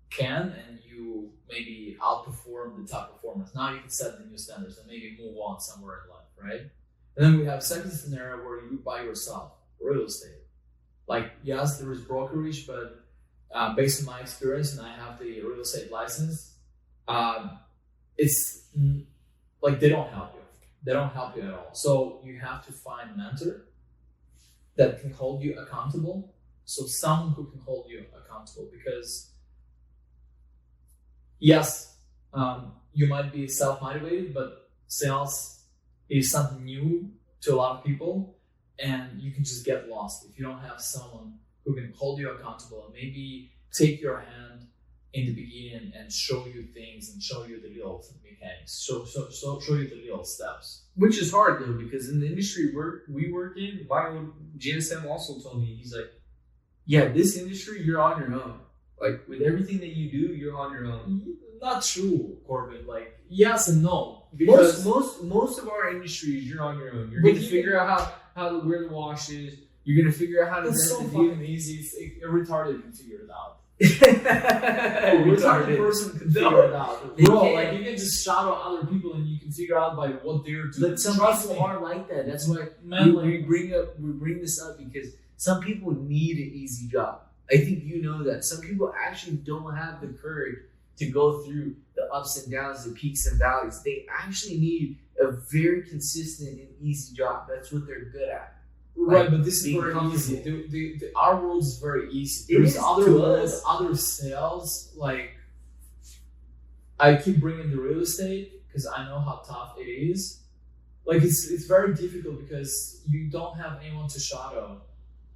can and you maybe outperform the top performers. Now you can set the new standards and maybe move on somewhere in life, right? And then we have a second scenario where you buy yourself real estate. Like, yes, there is brokerage, but based on my experience, and I have the real estate license, it's like they don't help you. They don't help you at all. So you have to find a mentor that can hold you accountable. So someone who can hold you accountable, because yes, you might be self-motivated, but sales is something new to a lot of people, and you can just get lost if you don't have someone who can hold you accountable and maybe take your hand in the beginning and show you things and show you the little mechanics, show you the little steps. Which is hard though, because in the industry we work in, my old GSM also told me, he's like, yeah, this industry, you're on your own. Like with everything that you do, you're on your own. Not true, Corbin. Like yes and no. Because Most of our industries, you're on your own. You're But going to figure out how where the wash is. You're going to figure out how to it's so rent the fucking easy. A retarded can figure it out. vehicle. A retarded person can figure it out. They Bro, can't. like you can just shout out other people and you can figure out by what they're doing. But some Trust people me. are like that. That's why Man, we bring this up because some people need an easy job. I think you know that. Some people actually don't have the courage to go through the ups and downs, the peaks and valleys. They actually need a very consistent and easy job. That's what they're good at. Right, Like, but this is being very comfortable. easy. Our world is very easy. It There's is other to worlds, us. other sales. Like I keep bringing the real estate because I know how tough it is. Like it's very difficult because you don't have anyone to shadow.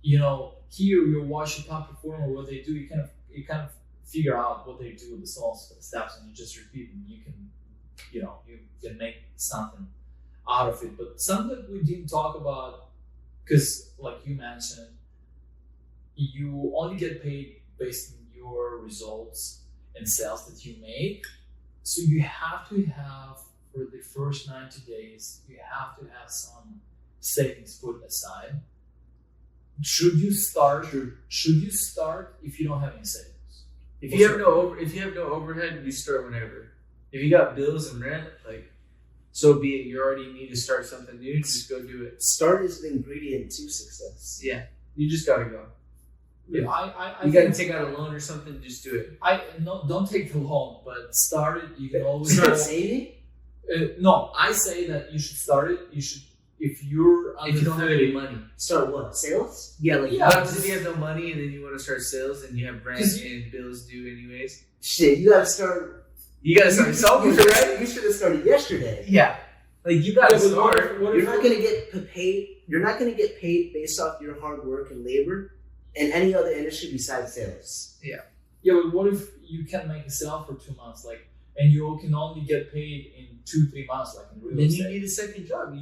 You know, here you watch a top performer what they do. You kind of figure out what they do with the small steps, and you just repeat them. You can make something out of it. But something we didn't talk about. Because, like you mentioned, you only get paid based on your results and sales that you make. So you have to have, for the first 90 days, you have to have some savings put aside. Should you start if you don't have any savings? If you have no overhead, you start whenever. If you got bills and rent, like so be it. You already need to start something new. Just go do it. Start is an ingredient to success. Yeah, you just gotta go. Yeah, I you gotta take out a loan or something. Just do it. Don't take the loan, but start it. You can always Start go- saving. No, I say that you should start it. You should if you're under If you don't have 30, any money. Start what? Sales? Yeah, like Yeah, what happens just- if you have no money and then you want to start sales and you have rent 'Cause and bills due anyways? Shit, you gotta start. You gotta start somewhere, right? You should have started yesterday. Yeah, like you gotta Yeah, but what start. if- what You're if- not gonna get paid. You're not gonna get paid based off your hard work and labor in any other industry besides sales. Yeah, but what if you can make a sale for 2 months, like, and you can only get paid in 2-3 months, like in real Then estate? you need a second job. You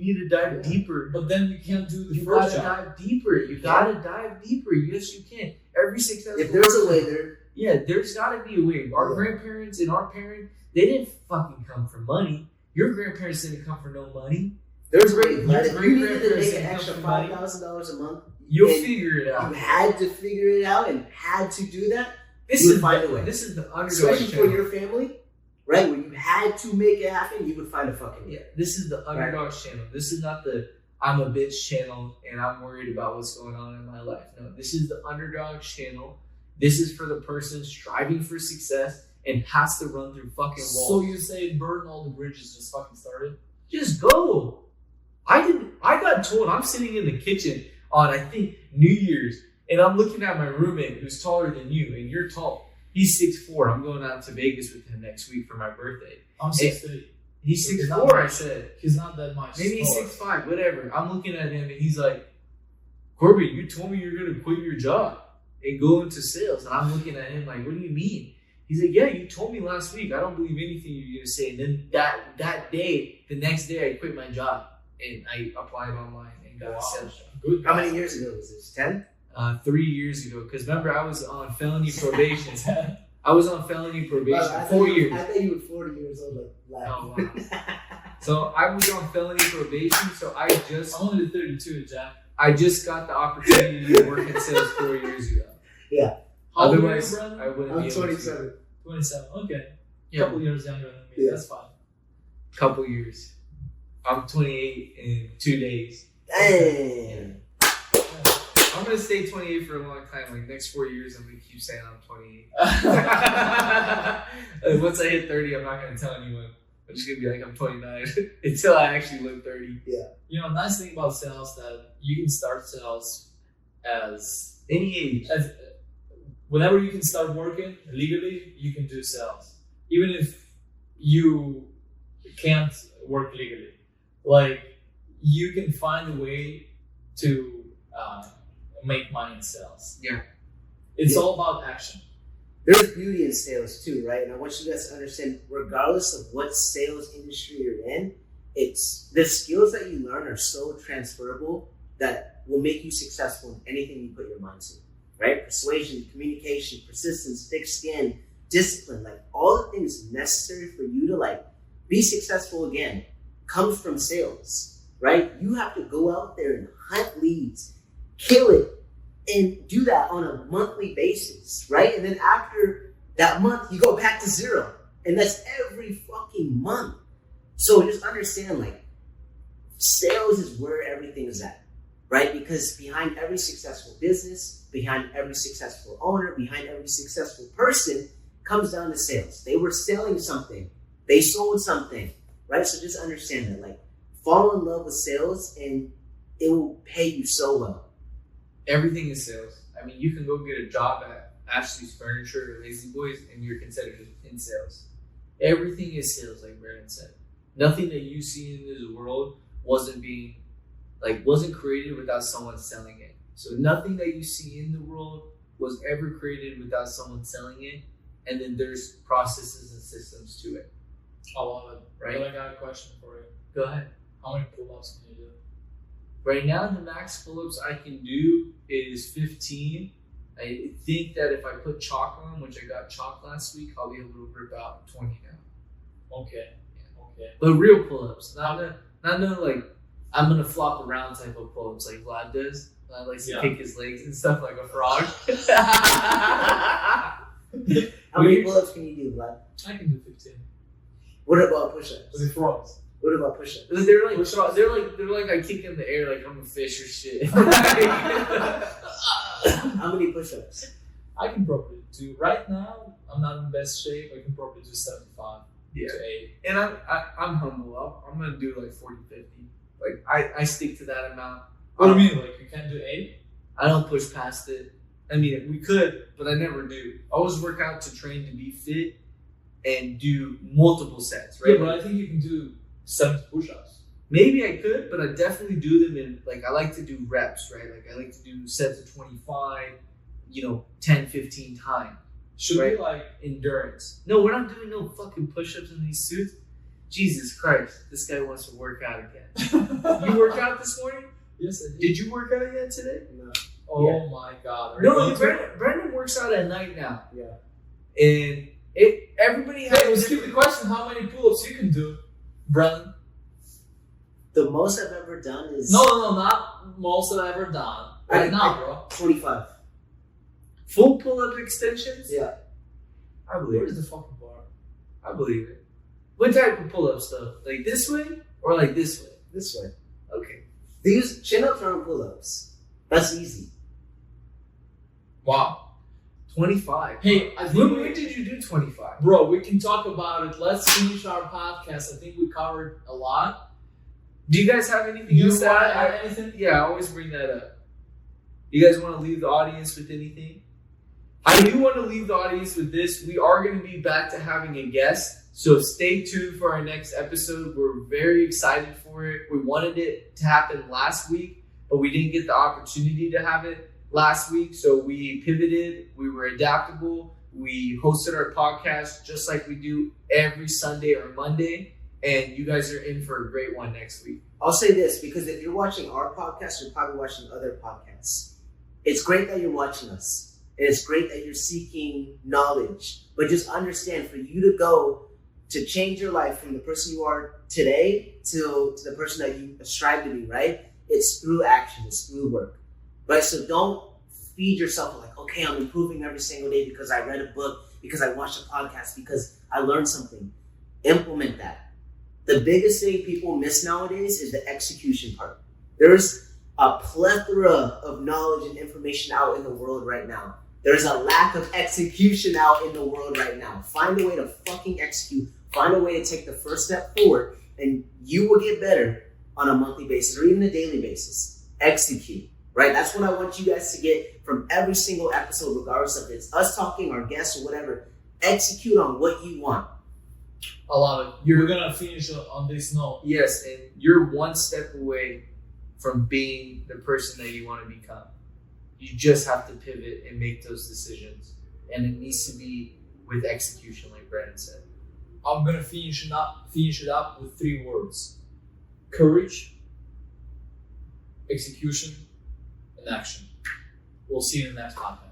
need to dive deeper. But then you can't do the You first gotta job. dive deeper. You gotta dive deeper. Yes, you can. Every successful If there's a person- way, there. Yeah, there's gotta be a way. Our Yeah. grandparents and our parents, they didn't fucking come for money. Your grandparents didn't come for no money. There's a way. Your Like, if you needed to great-grandparents make an didn't extra come from money. $5,000 a month. You'll and figure it You out. had to figure it out and had to do that. This You would is find a way. This is the underdog Especially for channel. your family, right? When you had to make it happen, you would find a fucking way. Yeah, this is the Underdawgs channel. This is not the I'm a bitch channel and I'm worried about what's going on in my life. No, this is the Underdawgs channel. This is for the person striving for success and has to run through fucking walls. So you say burn all the bridges, just fucking start it? Just go. I got told I'm sitting in the kitchen on I think New Year's and I'm looking at my roommate who's taller than you and you're tall. He's 6'4". I'm going out to Vegas with him next week for my birthday. I'm 6'3". He's Okay, 6'4", not I much. said. He's not that much. Maybe he's taller. 6'5", whatever. I'm looking at him and he's like, Corbin, you told me you're going to quit your job and go into sales. And I'm looking at him like, what do you mean? He's like, yeah, you told me last week. I don't believe anything you're going to say. And then that day, the next day, I quit my job and I applied online and got a sales job. Good. How many years ago was this? 10? 3 years ago. Because remember, I was on felony probation. I was on felony probation I for 4 years. I thought you were 40 years old. Like, Oh, wow. So I was on felony probation. So I'm only 32, Jack. I just got the opportunity to work in sales 4 years ago. Yeah. How old are you, Otherwise, Brandon? I wouldn't I'm be able to. 27. 27. Okay. Yeah. Couple years younger than me. Yeah. That's fine. Couple years. I'm 28 in 2 days. Dang. I'm gonna stay 28 for a long time. Like next 4 years, I'm gonna keep saying I'm 28. Once I hit 30, I'm not gonna tell anyone. I'm just gonna be like I'm 29 until I actually look 30. You know, nice thing about sales that you can start sales as Any age. whenever you can start working legally, you can do sales. Even if you can't work legally, like you can find a way to make money in sales. Yeah. It's Yeah. all about action. There's beauty in sales too, right? And I want you guys to understand, regardless of what sales industry you're in, it's the skills that you learn are so transferable that will make you successful in anything you put your mind to. right? Persuasion, communication, persistence, thick skin, discipline, like all the things necessary for you to like be successful again comes from sales, right? You have to go out there and hunt leads, kill it, and do that on a monthly basis, right? And then after that month, you go back to zero. And that's every fucking month. So just understand, like, sales is where everything is at, right? Because behind every successful business, behind every successful owner, behind every successful person comes down to sales. They were selling something. They sold something, right? So just understand that, like, fall in love with sales and it will pay you so well. Everything is sales. I mean, you can go get a job at Ashley's Furniture or Lazy Boys and you're considered in sales. Everything is sales, like Brandon said. Nothing that you see in this world wasn't created without someone selling it. So nothing that you see in the world was ever created without someone selling it. And then there's processes and systems to it. I love it. Right? But I got a question for you. Go ahead. How many pull-ups can you do? Right now, the max pull-ups I can do is 15. I think that if I put chalk on, which I got chalk last week, I'll be able to rip out 20 now. Okay. Okay. But real pull-ups, not no like I'm gonna flop around type of pull-ups like Vlad does. Vlad likes to kick his legs and stuff like a frog. How many pull-ups can you do, Vlad? I can do 15. What about push-ups? With frogs. What about push-ups? They're like I kick in the air like I'm a fish or shit. How many push-ups? I can probably do, right now, I'm not in best shape, I can probably do 75 to 80. And I'm humble. I'm gonna do like 40, 50. Like I stick to that amount. What do you mean? Like you can't do 80? I don't push past it. I mean, we could, but I never do. I always work out to train to be fit and do multiple sets, right? Yeah, but I think you can do 70 push-ups. Maybe I could, but I definitely do them in, like, I like to do reps, right? Like, I like to do sets of 25, 10, 15 times. Should right? be like Endurance. No, we're not doing no fucking push-ups in these suits. Jesus Christ, this guy wants to work out again. You work out this morning? Yes, I did. Did you work out yet today? No. Oh my God. No, Brandon works out at night now. Yeah. And everybody has... Hey, let's keep the question, how many pull-ups you can do, Brandon? The most I've ever done is... No, not most that I've ever done. Right now, bro. 25. Full pull-up extensions? Yeah. I believe Where's it. the fucking bar? I believe it. What type of pull-ups though? Like this way or like this way? This way. Okay. These chin-ups aren't pull-ups. That's easy. Wow. 25. Hey, I think when did you do 25? Bro, we can talk about it. Let's finish our podcast. I think we covered a lot. Do you guys have anything You else to want to add? add anything? Yeah, I always bring that up. You guys want to leave the audience with anything? I do want to leave the audience with this. We are going to be back to having a guest, so stay tuned for our next episode. We're very excited for it. We wanted it to happen last week, but we didn't get the opportunity to have it last week, so we pivoted. We were adaptable. We hosted our podcast just like we do every Sunday or Monday, and you guys are in for a great one next week. I'll say this, because if you're watching our podcast, you're probably watching other podcasts. It's great that you're watching us. And it's great that you're seeking knowledge. But just understand, for you to go to change your life from the person you are today to the person that you strive to be, right? It's through action. It's through work. Right? So don't feed yourself like, okay, I'm improving every single day because I read a book, because I watched a podcast, because I learned something. Implement that. The biggest thing people miss nowadays is the execution part. There's a plethora of knowledge and information out in the world right now. There's a lack of execution out in the world right now. Find a way to fucking execute. Find a way to take the first step forward, and you will get better on a monthly basis or even a daily basis. Execute, right? That's what I want you guys to get from every single episode, regardless if it's us talking, our guests, or whatever. Execute on what you want. I love it. You're going to finish on this note. Yes, and you're one step away from being the person that you want to become. You just have to pivot and make those decisions. And it needs to be with execution, like Brandon said. I'm going to finish it up with 3 words. Courage, execution, and action. We'll see you in the next podcast.